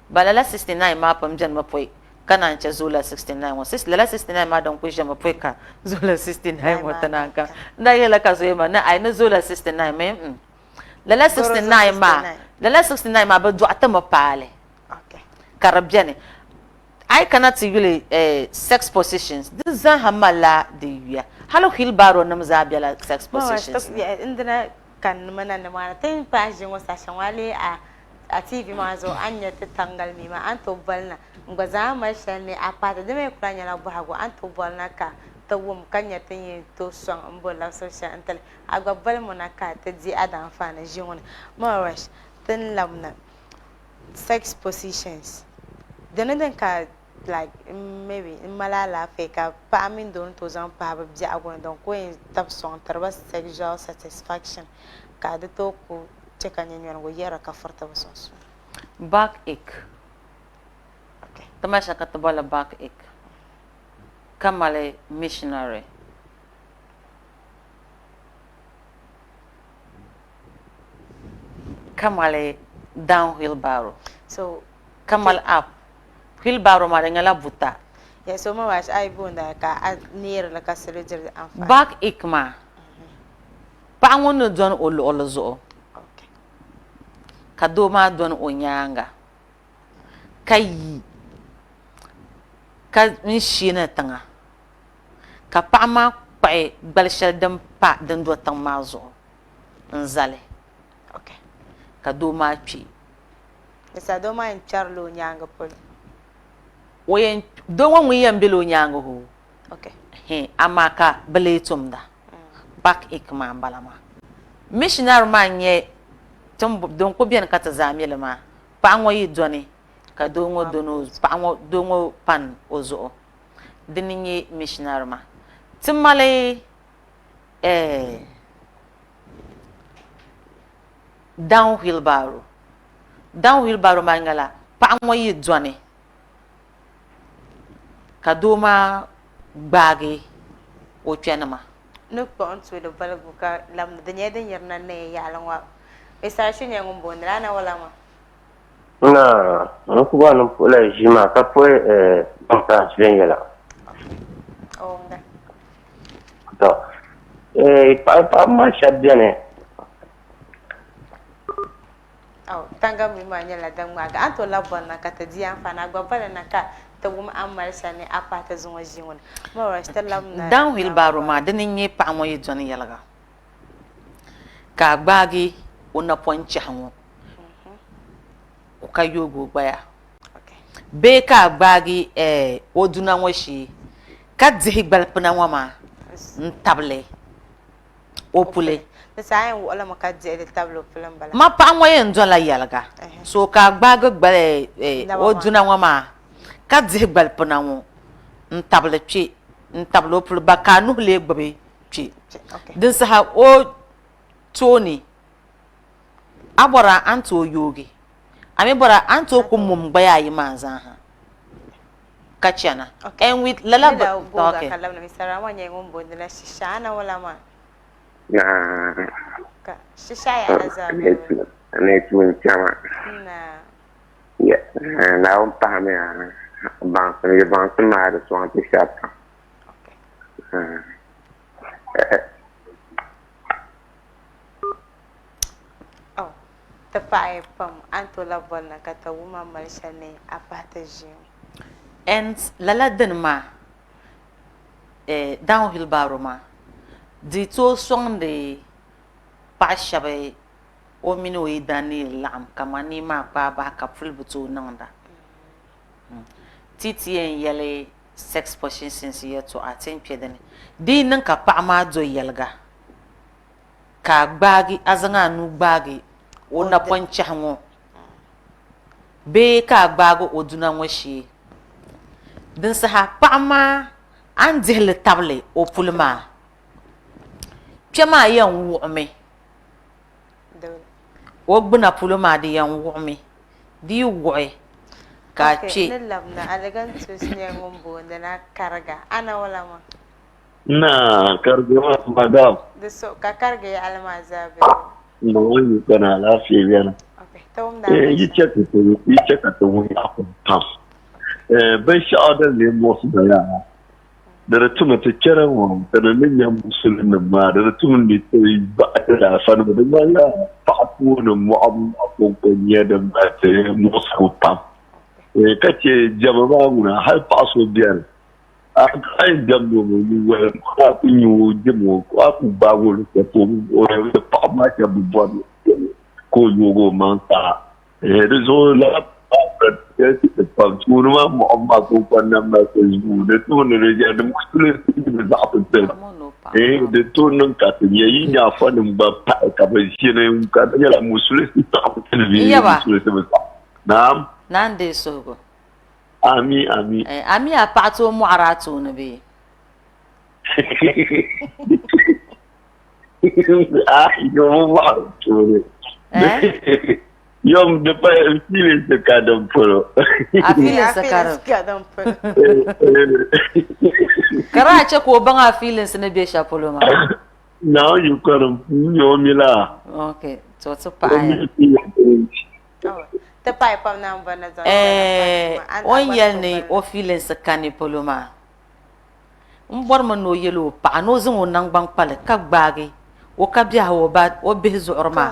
balala 69 ma pam jan ma poi kana nche zula 69 wa lala 69 ma don ku je ma poi ka zula 69 wa tanaka nda yela ka zo ma na ai na zula 69 me lala 69 ma ba do atama pale okay karabjane I cannot really sex positions. This is hamala the year. Hello Hilbaro namzabiala sex positions. Indana kan mana na mana tin page ngo sa shanwale a TV mazo anya ta tangal mi ma an to balna ngwaza ma shane a pata de me kuranya la bahago an to balna ka ta wum kanya tin to son ambola social antal agwa bal mona ka ta ji adan fa na jinwon ma rash tin lamna sex positions danadan ka like maybe in malala feka pa min don to zan pa ba bi agon don ko in tap son tarba sexual satisfaction ka da to ko cheka nyanyon go yera ka farta ba son back ache okay tamasha ka tabala back ache kamale missionary kamale downhill barrow so kamal up wheelbarrow ma ngala buta ya so ma wash ai bonda ka near la ka surgery amfa back ikma pa ngono don olo zo okay ka do ma don onyanga kai ka nshina tanga ka pa ma pa balshal dam pa dan do tang ma zo nzale okay ka do ma pi esa do ma en charlo nyanga pol oyen do won wi yambelo nyango ho okay he amaka beletumda back ikma balama missioner manye tum don ko bien kata zamile ma pa ngo yi doni ka do ngo dono pa ngo do ngo pan ozo dininye missioner ma timale downhill barrow mangala pa ngo yi doni kadoma bagi o chenama no pon to do balbu ka lam de nyeden yerna ne yalan wa e sa shi ne ngum bondra na wala ma na ko ba no la jima ka po ta svengela o nga to pa ma shabdiane tanga mi ma nyala dan ma ga anto labon na ka ta diyan fa na gwa bala na ka ta wum amal sane apata zuwa jinwon ma rasta lamna downhill barrow ma dinin yi pa mo yi jon yalga ka gbagi una ponchi hanwo o ka yogo baya okay be ka gbagi oduna washi ka dihi gbalpna wama ntable opule sa en wala ma ka de tableau plan bala ma pa mo yen jon la yalga so ka gbagi gbale oduna wama ka dihi gbalpna wo ntable chi ntablo opule ba ka nu le gbabe chi din sa o Tony abora anto yogi ami bora anto ko mum gbaya yi manzan ha kachana and with lala okay kalam na misara mo nya ngumbo na shishana wala ma ka shisha ya azabe ne tuin chama na ya na on pa me ban ma de so anti chapa oh ta pai pam anto la bona kata wuma malshane apata and lala denma downhill baroma di to song de pashabe o mino yi dani lam kamani ma pa ba ka fulbuto nanda titi en yele sex position since year to attain pedani di nan ka pa ma do yelga ka gbagi azanga nu gbagi o na poncha ho be ka gbago oduna nwashi din sa ha pa ma an dihli tabli o pulma chema yan wo me o gbuna pulma di yan wo me di wo ka che ne labna alagan tusne ngumbo na karga ana wala ma na karga madam da so ka karga ya almazabe no yi kana lafiya yana okay tawum da yi cheka to mu ya ku tam ban sha'adar ne musu da yara da ratuma ta kiran wa da manyan musulmin ma da ratumin da ta yi ba da fanu da ma ya fa'atu da mu'am akon ya da ba ta musu tam kace jama'a guna har faso biyar a kai jambo mu wa ka kun yi jimo ko ku ba go da to o da fa ma ta bubba ko yogo man ta da zo la ya ci da fa tunu ma mu amma ko wannan ma ko zu da to ne da da musulun da za a fitar da to nan ka ta yi ya fadin ba ka ba shi ne ka da ya musulun ta fitar da musulun ta na'am nande sogo ami ami a pato mu arato ne be yo wa to yom de pa feeling se kadam poro a feeling se kadam poro karache ko banga feelings ne be sha polo ma now you kadam yo mila okay so pa te pai pam na mbana zo on yel ni o feelings kani poloma mbor ma no yelo pa no zin wonan gban pale ka gbage o ka bia ho ba o be zo orma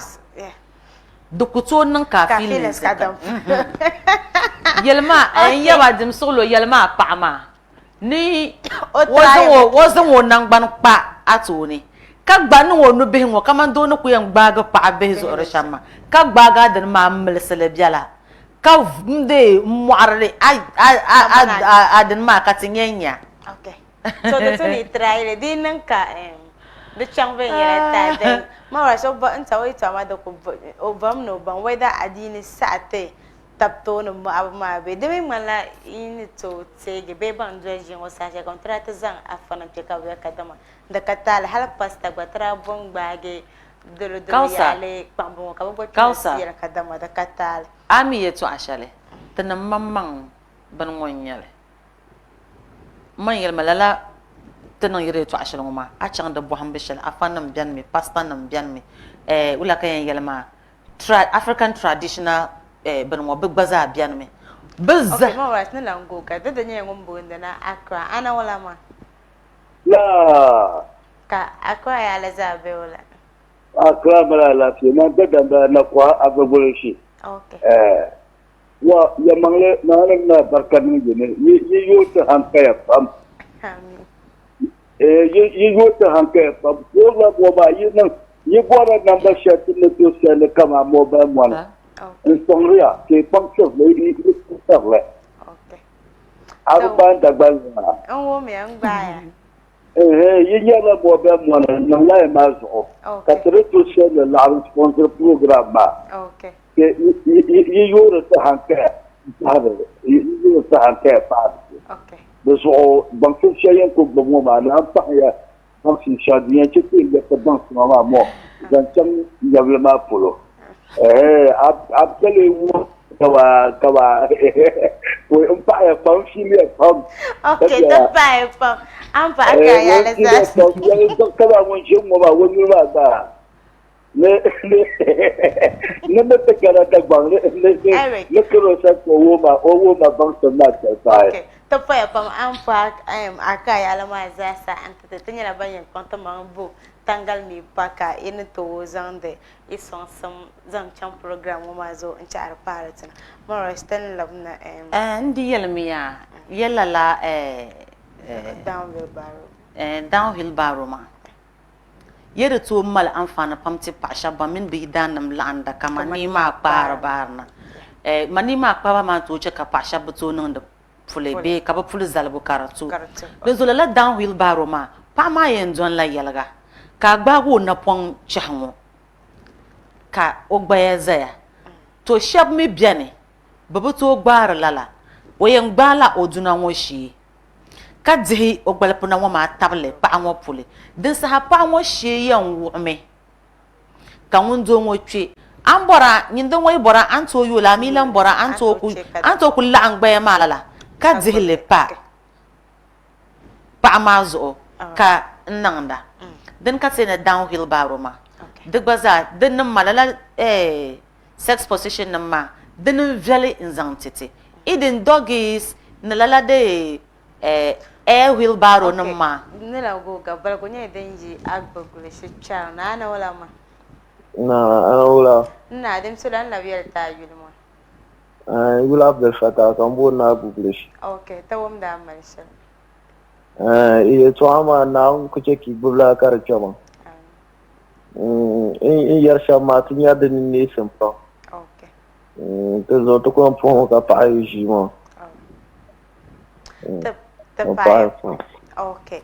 dukuto nan ka feelings kadam yelma yaba dim solo yelma pa ma ni wo zin wonan gban pa atoni ka gba ni wo no be ho ka man do no ku yan gbage pa be zo orshama ka gbaga da ma mlsele biala ka nde muarre adan ma ka tinyenya okay so the to ni try di nan ka the chang ben ya ta den ma wa so ba nta wai ta ma da ku o bam no ban wai da adini sate tapto no ma ma be de min mala in to tege be ban do jin o sa contract zan afana te ka we ka dama da katal hal pasta gbatra bon gbage dolo yale pambo ka bo tira kadama da katal ami yeto ashale tan mamman ban ngonyale man yel malala tan yere to ashale ngoma a chan da bo hambe shal afanam bian mi pasta nam bian mi ula kayen yelma African traditional ban mo be gbaza bian mi bezza okay ma was na lango ka da nye ngombo ndana akra ana wala ma la ka akra ya la zabe wala akra bala la fi na da na kwa agogoro shi okay wa ya mangle na barkan ni ne yi yo ta hankaya pam amin yi yo ta hankaya pam ko la bo ba yi nan yi bora number shot ne to sele kama mobile one in songria ke function le yi ta le okay aru ban da gbal na an wo me an gba ya yi la mobile one na la ma zo ka tre to sele la sponsor program ba okay yi yo ta hankaya yi ta hankaya pa okay de so banque cheyen ko bo mo ma na pa ya donc si chadien ci ti le ko banque ma mo dan cham yable ma polo ab kele wo kawa ko pa ya familiar pump. Okay, the pipe. I'm back. I Okay, the pipe. I'm back. I am Akai Alamazasa and the Tanya Bayan Contamambu. Tangal mi paka in to zande is on some Zamcham program Mazo and Char Paraton. More Stan Lovna and the Yelmia Yelala downhill barrow. Downhill barrow ma. Yere to mal anfana pamti pasha bamin be danam landa kamanima para barna. Manima papa man to check a pasha buton on the fully be kaba full zalabo karatu. There's downhill barrow ma. Pama and John la yelaga. Ka gbago na pon chaho ka ogbaya zaya to shab me biane babo to gbar lala woyen gbala oduna won shi ka dihi ogbalpo na won ma table pa won pule den sa pa won shi yan wo me ka won do won twe ambora nyindo won bora anto yo la mi lan bora anto ku la angbaya malala ka dihi le pa mazo ka nanda den ka say na downhill baroma de gbaza den malala sex position na ma den valley in zantete iden doggies na lala de air wheel baro na ma nila go ga bar ko nye denji agbagule shi cha na wala ma ana wala na dem so dan la wiel ta yulmo yula abdel fatah kambo na google shi okay tawum da marsha to ama na kuce ki bula kar chama in yar shama tun ya da ni simpa okay to zo to ko pon ka pa yi mo okay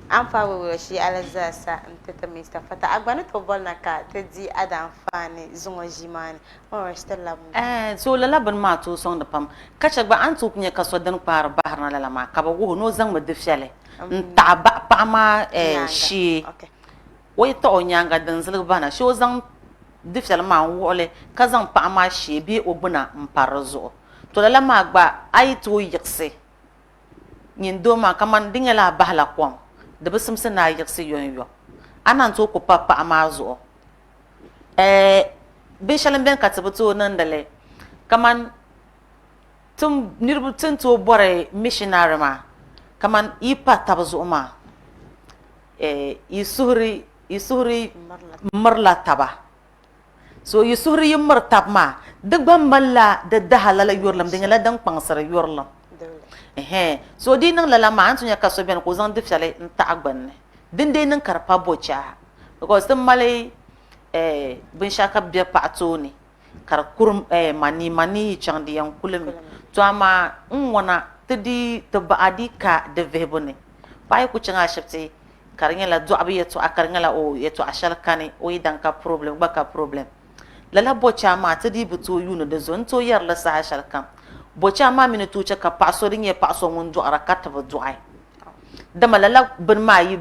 an fa wo shi alazasa ntata Mr. Fata agbana to bol na ka te di adan fani zungo jimani o stella so lala ban ma to song da pam kacha ba an to kunya kaso dan par bahar na lala ma ka ba wo no zang ma defyale ta ba pa ma shi okay wo to nyanga dan zulu bana shi o zang defyale ma wole ka zang pa ma shi bi ogbuna mparazo to lala ma gba ai to yikse nyindo ma kaman dingela bahla kwam da bisim suna yiksi yoyo anan to ku papa amazo be shalin ben katabuto nan dale kaman tum nirbutun to bore missionary ma kaman ipa tabzu ma isuhri marla taba so isuhri martab ma dagban malla da dahalala yorlam dingala dan pangsara yorlam so di nang lala ma antunya kaso ben ko zan defale nta agban din de nan karpa bocha because tym male bin shaka biya patoni kar kurum mani chandi yang kulum to ama wona tedi to baadi ka de vebone pay ku changa shafti karnya la do abiya to akarnya la o yeto ashal kane o idan ka problem ba ka problem lala bocha ma tedi buto yuno de zon to yar la sa ashal kam bocha ma mini tuche ka paso ringe paso mun do arakata ba duai da malala bin ma yi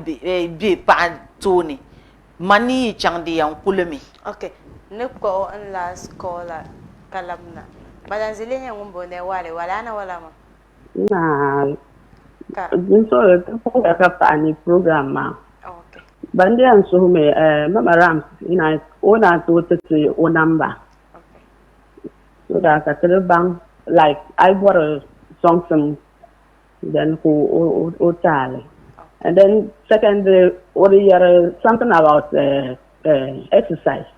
bi pa toni mani changdi yang kulumi okay ne ko on la scholar kalamna badan zilenya ngumbo ne wala na wala ma na so ko ka pa ni program ma okay bandi an so me mama rams ina ona to tete o number okay so da ka tele bang like I bought something then who tally and then second what something about exercise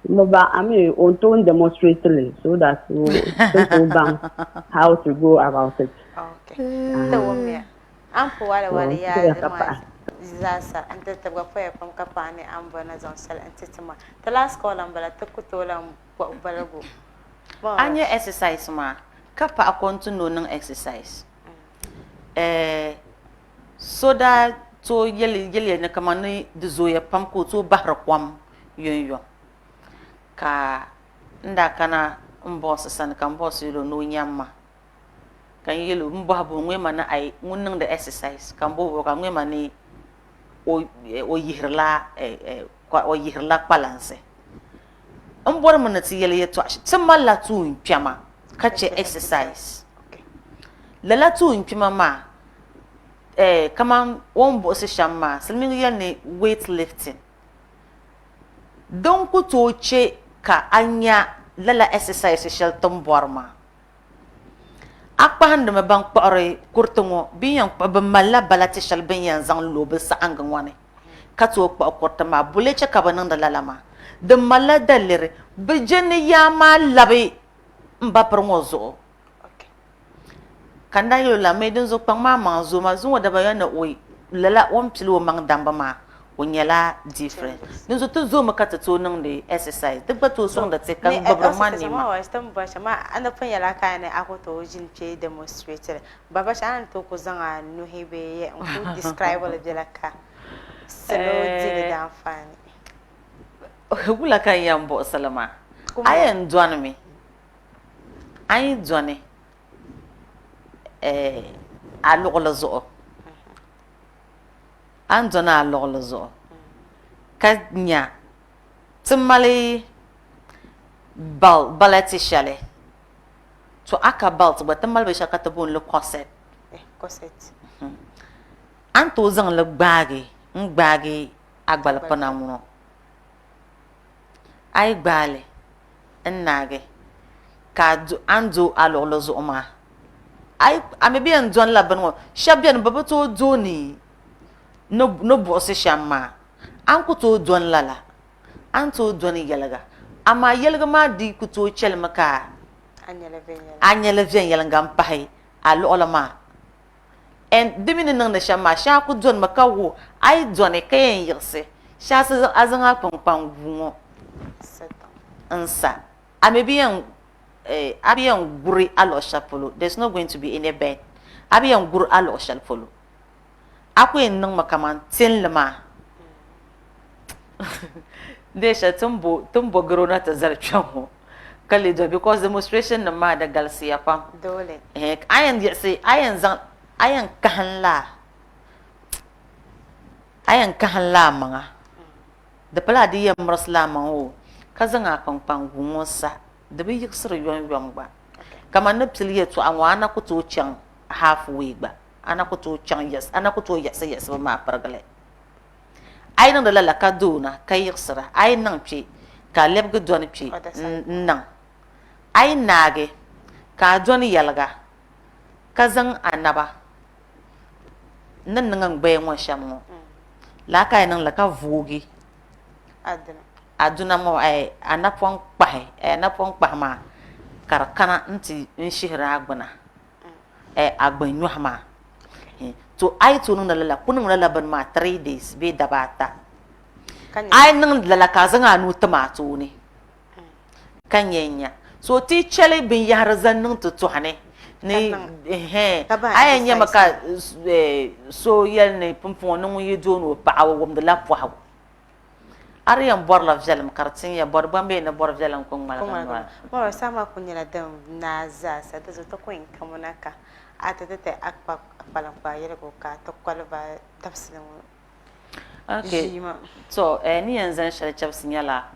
I mean on to demonstrate so that people bang how to go about it okay the woman ampo wala ya zasa anta tabga fa pam kapani ambana zon sel antitama the last call ambala takutola balago anya exercise ma kapa akonto no nang exercise so that to yeli na kamani dizoya pam ko to bahra kwam yoyo ka nda kana mboss san kan boss yo no nyamma kan yelo mbabo ngwe na ai ngun da exercise kan bo ka ngwe mani o yihirla o yihirla balance bor mun ti yele to tin malla tu pyama kace exercise lala tu nkima ma kaman won bo se shamma silmin yel ne weightlifting don ku to che ka anya lala exercise shel tomborma akpa hande me ban kpore kurtungo biyan kpa be malla balati shel ben yan zang lobe sa angan wane ka to kpa korta ma bule che ka banan da lala ma de malla dalere be jenne ya ma labe mba prongozo kanda yo la me den zo kpang ma manzo ma zo da ba yana oi lala won pilo mang damba ma wonyala different den zo to zo ma kata to nan de exercise de ba to so da te kan babra man ni ma wa stam ba shama anda fan yala ka ne akoto jin pe demonstrator baba shan to ko zanga no hebe ye on describe wala de la ka selo de da fani wula kan yambo salama ayen dwan mi ay dwane a lugla zo an dwana a lugla zo ka nya timali balati shale to aka balt ba timal be shaka to bon le corset an to zang le gbagi agbal panamuno ay gbale nage ka ando a lugla zo ma ay amebi en don la banwo shabian babato doni no bosse shamma an ku to don lala an to doni yelga ama yelga ma di ku to chelma ka anyele ven yelga mpahi a lolama en dimini nang na shamma sha ku don maka wo ay doni kayen yirse sha sa azanga pangpang bungo ansa amebi en abiyan guri alo shapolo there's not going to be any bed abiyan guri alo shapolo akwai nan makaman tin lama desha tumbo grona ta zarchan kalli do because demonstration na ma da galsiya pam dole ayan ya sai ayan kahan la manga da pala di yam raslama o kazanga pangpang gumosa da bi yiksir yon ba kama na piliye to an wana ku to chan halfway ba ana ku to chan yes ana ku to yes ba ma pargale ai nan da lala ka dona kai yiksira ai nan ce ka lebgu don ce nan ai nage ka don yalga ka zan anaba nan nan bayan wa shamu la kai nan la ka vogi aduna mo ay anapon kpah ma karakana nti nshihira agbana agbanyu ma to ay to nung lala kunung lala ban ma 3 days be dabata ay nung lala kazanga nu tomato ni kanyenya so ti chele bin yar zan nung to hane ni ay nya maka so yel ne pumpon nung yedo no paawo wom de la paawo ariyan borla vjalam kartin ya borbambe na bor vjalam ko malaka mo sama kunyala dam na za sa ta zo to ko in kamunaka atatete akpa palam pa yere ko ka to kwalba tafsin okay so ni yanzan shara chapsin yala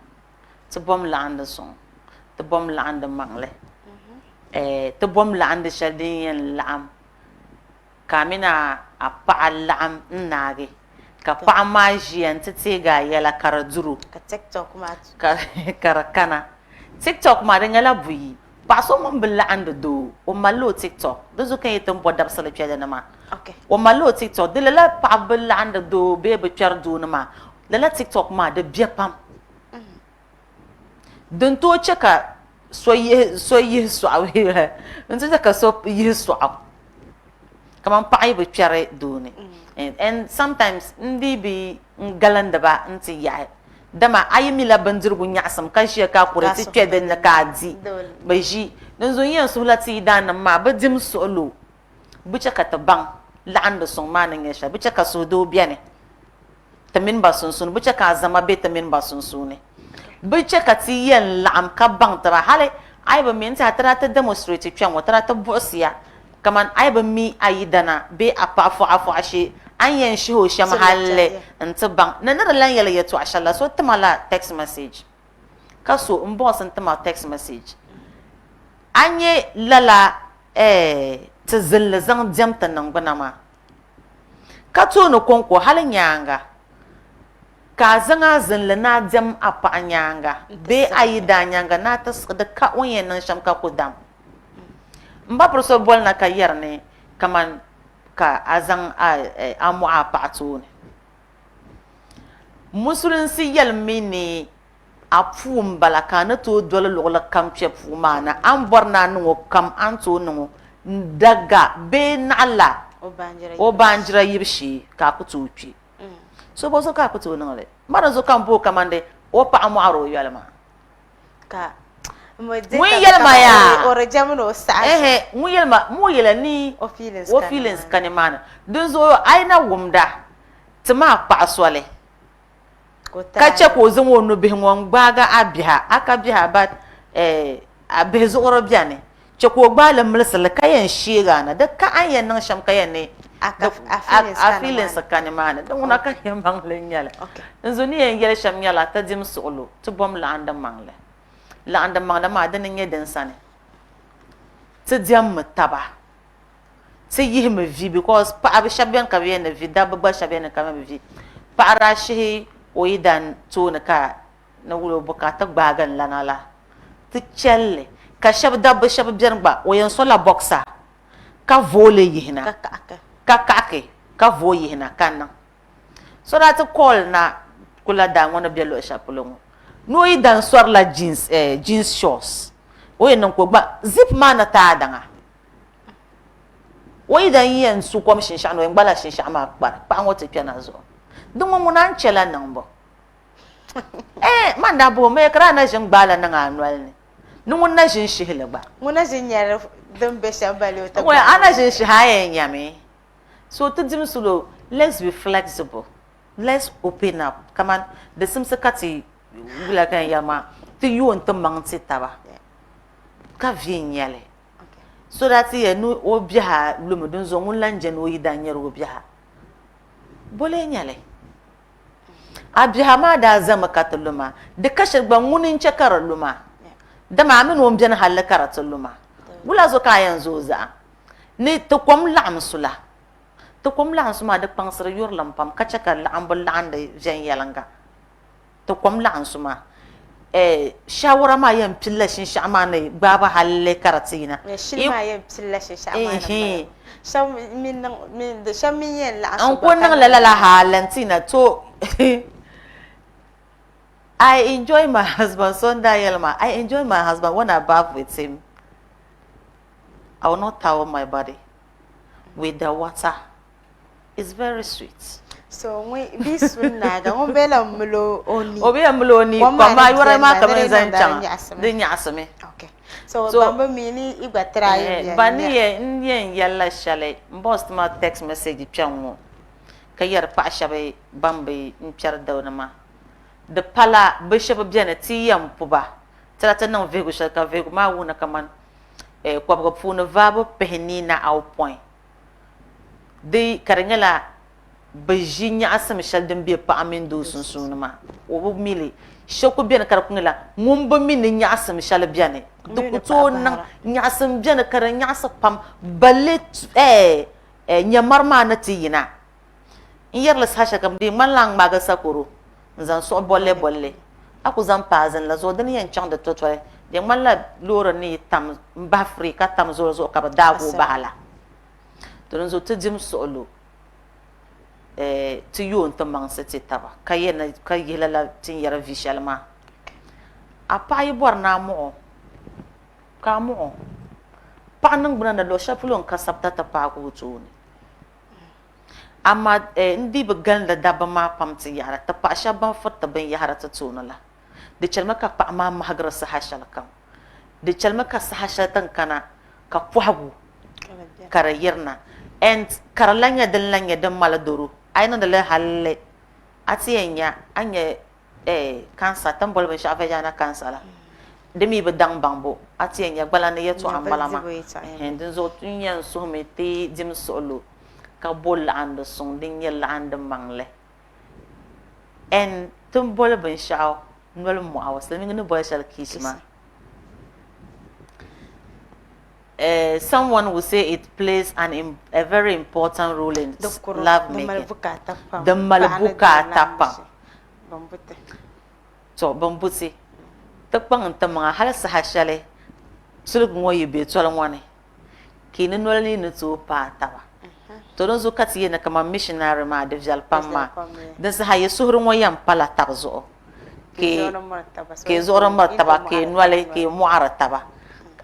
to bom landa son to bom landa mangle to bom landa shadin yan lam kamina a pa lam nage ka pa ma jian tete ga yala karaduru ka TikTok ma karakana TikTok ma ngala buyi pa so mon billa ando do o malo TikTok do zo kan yitum bodab sala piada na ma okay o malo TikTok de la pa billa ando do be be piar do na ma la TikTok ma de bia pam don to cheka so yi so awe nto cheka so yi so kaman pa yi be piare do ni and sometimes ndi bi galanda ba nti ya dama ayimi la bandirgu nyasam kan shi ka kure ti twede na ka di ba ji dan zo yin su lati dan ma ba dim solo buce ka ta ban la'anda son manan ya sha buce ka so do biane tamin ba sun sun buce ka zama be tamin ba sun sun ne buce ka ti yin la'am ka ban ta ba hale ai ba min ta tara ta demonstrate twan wata ta bosiya kaman ai ba mi ayi dana be apa fu afu ashe an yan shi ho sham halle nta ban na na lan yala yato ashallah so tamala text message kaso in boss nta ma text message anye lala ti zilli zaŋ diɛm ti niŋgbuna maa ka tooni konko hali nyaanga ka a zaŋ a zilli ni a diɛm a paɣa nyaanga bee a yi daa nyaanga ni a ti siɣidi ka o ni yɛn niŋ shɛm ka ku dam n ba piri so boli na ka yɛri ni kaman ka a zaŋ a mɔɣu a paɣa tooni musulinsi yɛlimi ni a puu n bala ka a ni tooi doli luɣuli kam kpɛ puu maa ni an bɔri ni a niŋo kam an tooi niŋo n daga bee naɣala o baanjira yibu shee ka a ku tooi kpɛ so bo so ka a ku tooi niŋli mari zo kan boo kamandi o paɣa mɔɣiri o yɔli maa ŋun yɛlima yaa ŋun yɛlima mu yɛla ni o feelings ka nimaani din zo a yi na wumda ti maa kpaɣa soli ka chɛ ka o zaŋ o nubihi ŋɔ n gbaaga a biha a ka biha ba a bihi zuɣuri bɛni chɛ ka o gbaali milisili ka yɛn sheega na di ka an yɛn niŋ shɛm ka yɛn ni a feelings ka nimaani di ŋuna ka yɛn maŋli nyɛli n zo ni yɛn yɛli shɛm nyɛla ti dim suɣulo ti bɔm laɣindi maŋli laɣindi maŋli maa dini nyɛ din sani ti diɛmmi taba ti yihimi vi because paɣaba shɛba bɛni ka bi yɛn ni vi dabba gba shɛba bɛni ka bi vi paɣara shihi o yi dan tooni ka na wuli o bukata gbaagi n lana la ti chɛlli ka dabba shɛba bɛni gba o yɛn sola bɔksa ka vooli yihina ka kaɣaki ka voo yihina ka niŋ so that ti call na kula daa ŋɔ ni bɛ luɣu shɛli polo ŋɔ ni o yi dan sɔrila jeans shorts o yɛn niŋ ko gba zip maa na taa daŋa o yi dan yɛn su kom shinshaɣu ni o yɛn gbala shinshaɣu maa kpari paɣa ŋɔ ti kpɛ na zuɣu di ŋɔ ŋuna n chɛla niŋ bo man daa bo mee kara na ʒin gbaala niŋ a noli ni ni ŋun na ʒin shihili gba ŋuna ʒin nyɛri din bɛ shɛm bali o a na ʒin shihi a yɛn nyami so ti dim sulo let's be flexible let's open up come on di simsi ka ti wula kan yama ti yoon ti maŋ ti taba ka vi n nyɛli so that yɛ ni o biɛha lumi din zo ŋun lan jɛni o yi daa nyɛri o biɛha bole nyɛli a biɛha maa daa zami ka ti luma di ka shɛli gba ŋuni n chɛ ka di luma dama a mini o biɛni halli ka di ti luma wula zo ka a yɛn zo zaɣa ni ti kom laɣim su la ti kom laɣim su maa di kpaŋsiri yurilim pam ka chɛ ka laɣimbu laɣindi viɛnyɛlinga ti kom laɣim su maa shawara maa yɛn pilila shinshaɣu maa ni gbaaba halli ka di ti yina shili maa yɛn pilila shinshaɣu maa ni shɛm min yɛn laɣim an ko niŋ la halantina to I enjoy my husband Sunday yɛlima I enjoy my husband when I bath with him I will not towel my body with the water it's very sweet so bi sunna ga ŋun bɛ la mulo oni o bɛ mulo oni kɔma yɔrɔ maa kama zan chaŋa di nyaɣasimi so bamba mi ni i gba tira yi ba ni yɛn yɛlla shɛli n bɔs ti ma text message kpɛŋ ŋɔ ka yɛri paɣa shɛba ban bi n kpɛri dawni maa di pala bi shɛba bɛni ti yɛn puba ti la ti niŋ vihigu shɛli ka vihigu maa wuni kaman kɔbiga puuni vaabu pihi nii na awpɔin di ka di nyɛla bi ʒi nyaɣasim shɛli din bɛ paɣa mini doo sunsuuni maa o bi mili shɛli ku bɛni ka di ku nyɛla ŋun bi mini nyaɣasim shɛli bɛni di ku tooi niŋ nyaɣasim bɛni ka di nyaɣasi pam balle nyɛmari maa ni ti yina n yɛrili saha shɛli kam di ŋmanila n ŋmaagi sakoro n zaŋ suɣu bolli a ku zaŋ paazin la zuɣu dini yɛn chaŋ di totoli di ŋmanila loori ni tam n bahi firi ka tam zoli zuɣu ka bi daagi o bahi la to din zo ti dim suɣulo ti yoon ti maŋsi ti taba ka yihila la tin yɛri vi shɛli maa a paɣa yi bɔri na a muɣu ka a muɣu paɣa ningbuna na luɣu shɛli polo n ka sabita ti paagi o tooni amma n di bi galinda dabba maa pam ti yahara ti paɣa shɛba ban furiti binyahari ti tooni la di chɛlimi ka paɣa maa mahigiri saha shɛli kam di chɛlimi ka saha shɛli tin kana ka pɔhigu ka di yirina and ka di lan nyɛ din mali doro a yi niŋdi li halli a ti yɛn nya a nyɛ kansa tin boli binshaɣu fɛjaana kansa la di mi bi daŋ baŋ bo a ti yɛn nya gbala ni yɛltɔɣa n bala maa din zuɣu n yɛn suhumi ti dim suɣulo ka bo laɣindi suŋ din nyɛ laɣindi maŋli and tin boli binshaɣu noli mɔɣu silimiingi ni boli shɛli kiishi maa someone will say it plays a very important role in love making. The malbuka tapa. So bambuti. Tapang tamanga halas hashale. Suluk ngoyi be tolongwane. Kini nolani nutu pa taba. Tolong zukati na kama missionary ma de jalpama. Dan sa haye suhru ngoyam pala tabzo. Ke zora martaba ke nwale ke muara taba.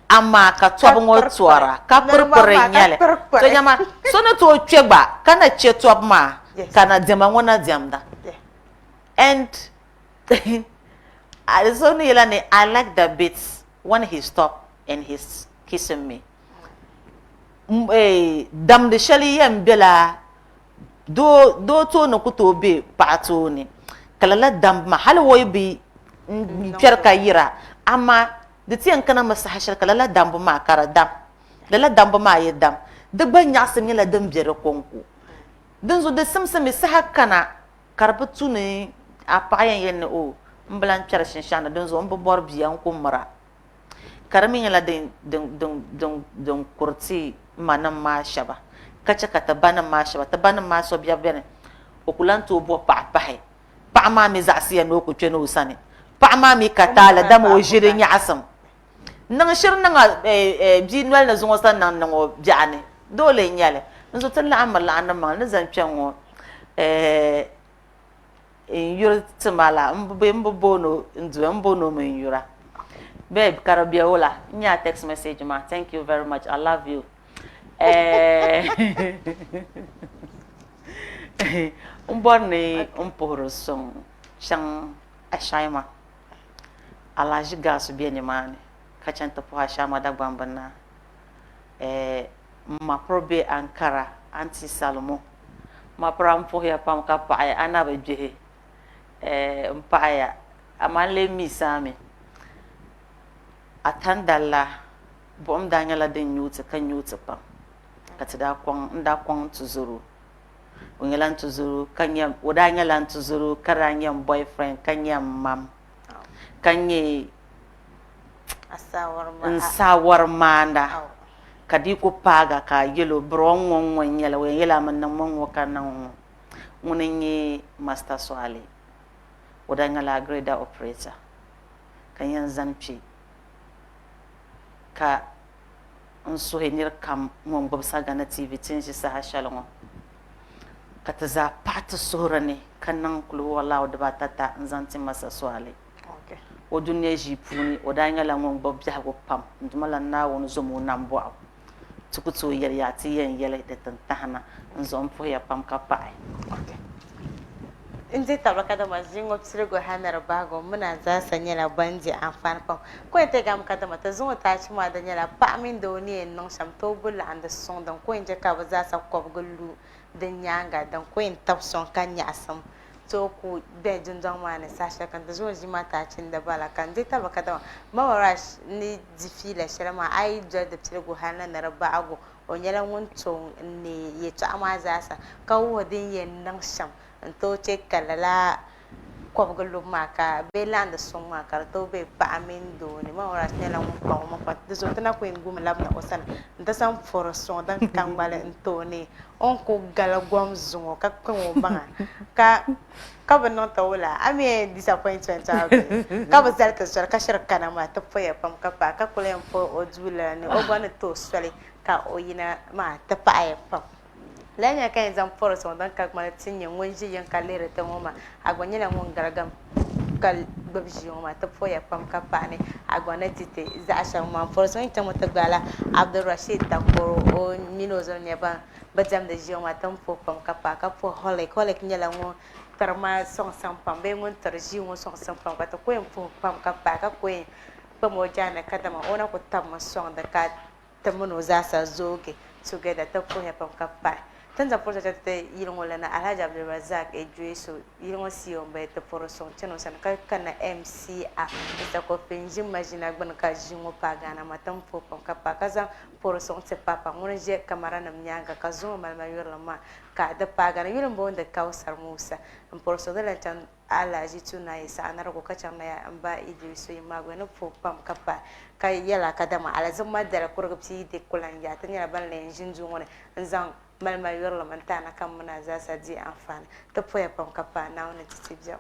Amma ka twab ngo twara ka purpure nyale to nyama so no to twegba kana che twab ma kana dema ngona diamda and I so no yelane I like the beats when he stopped and he's kissing me dam de shali yam bela do to no kuto be pato ni kala la dam ma hal woy bi perka yira amma de tiyan kana masa hashar kala la dambu ma kara dam la dambu ma ye dam de ban ya sem la dam bere konku dan zo de samsam sa hakana karbatu ne a payan yen o mblan char shinshana dan zo mbo bor biyan ko mara karamin la den kurti manam ma shaba kacha kata banam ma shaba ta banam ma so biya bene o kulanto bo pa pa ma mi zasiya no ko tweno sane pa ma mi katala dam o jire nya asam nang shir nang bi nwal na zungo san nang ngo biane dole nyale nzo tan la amal la anama na zan twengo yur tmala mbono ndu mbono men yura babe karabia wala nya text message ma thank you very much I love you umborne umporo song chang ashaima alaji gasu biene mane kachanta po hashama da gbambana ma probe ankara anti salomo ma pram po ya pam ka pa ya anaba jehe mpa ya amale misami atandalla bom danyala den nyuti kan nyuti pam katada kwang tuzuru unyalan tuzuru kanyam udanyalan tuzuru karanyam boyfriend kanyam mam kanye sawar manda kadi ko paga ka yelo bron won yela we yela man nan mon wakanan munenye master swali odanga la grader operator kanyan zanpi ka nso henir kam mon gobsa gana tv tin shi sa hashalon kataza pat sorane kanan kulu wala da batata nzanti masa swali o dunya jipuni o danga la ngon bob jago pam ndumala na won zomo nambo tukuto yer ya ti yen yele de tantana nzom fo ya pam ka pai inje tabaka da majingo tsirgo hanar bago muna za sanya la banje amfan pam ko ente gam kada mata zo ta ci ma da nyala pa min do ni en non sam to bul and son dan ko inje ka ba za sa ko gulu da nyanga dan ko en tap son kan ya sam to ku be junjang mane sasha kan da zo jima ta cin da bala kan je tabaka da mawarash ni difila shirma ai jo da tsirgo hanar na bago o nyala won to ni ye ta ma za sa ka wodin yen nan sam to che kalala ko gulu maka be land song maka to be pa amin do ni ma ora snela mo pa mo pa de zo tana ko ngum lab na osan nda sam for son dan kan bale to ni on ko gala gwam zungo ka ko banga ka ba non to wala ami disappointment ka ba zal ka sar ka shir kana ma to fa ya pam ka pa ka ko lem fo o jula ni o bana to swali ka o yina ma ta pa ya pam lanya kan zam for son dan ka ma tinye wonji yan kalere ta moma agwanyela ngon garagam kal babji moma ta foya pam ka pane agwana tite za asha ma for son ta mota gala Abdul Rashid ta ko o mino zo ne ba bajam de jioma tam fo pam ka pa ka fo hole nyela ngon tarma song sam pam be ngon tarji ngon song sam pam ka to ko fo pam ka pa ka ko pa mo jana kadama ona ko tam song da ka tamuno za sa zoge together ta fo ya pam ka pa tan za porsa te yilngo lana Alhaji Abdulrazak e jueso yilngo siyo mbe te porosong cheno san ka kana MCA ita ko penji majina gban ka jingo pagana matam popam ka pakaza porosong te papa ngone je kamara nam nyanga ka zo malma yorlama ka da pagana yulun bonde Kausar Musa porso de la chan Alhaji tuna isa anar ko kacha na ya amba idriso imago no popam kapa kai yala kadama alazuma dara kurgupsi de kulanja tanya ban le jinju ngone nzang malma yorlama tana kam muna za sa ji amfani to poya pam kapa na wani titibja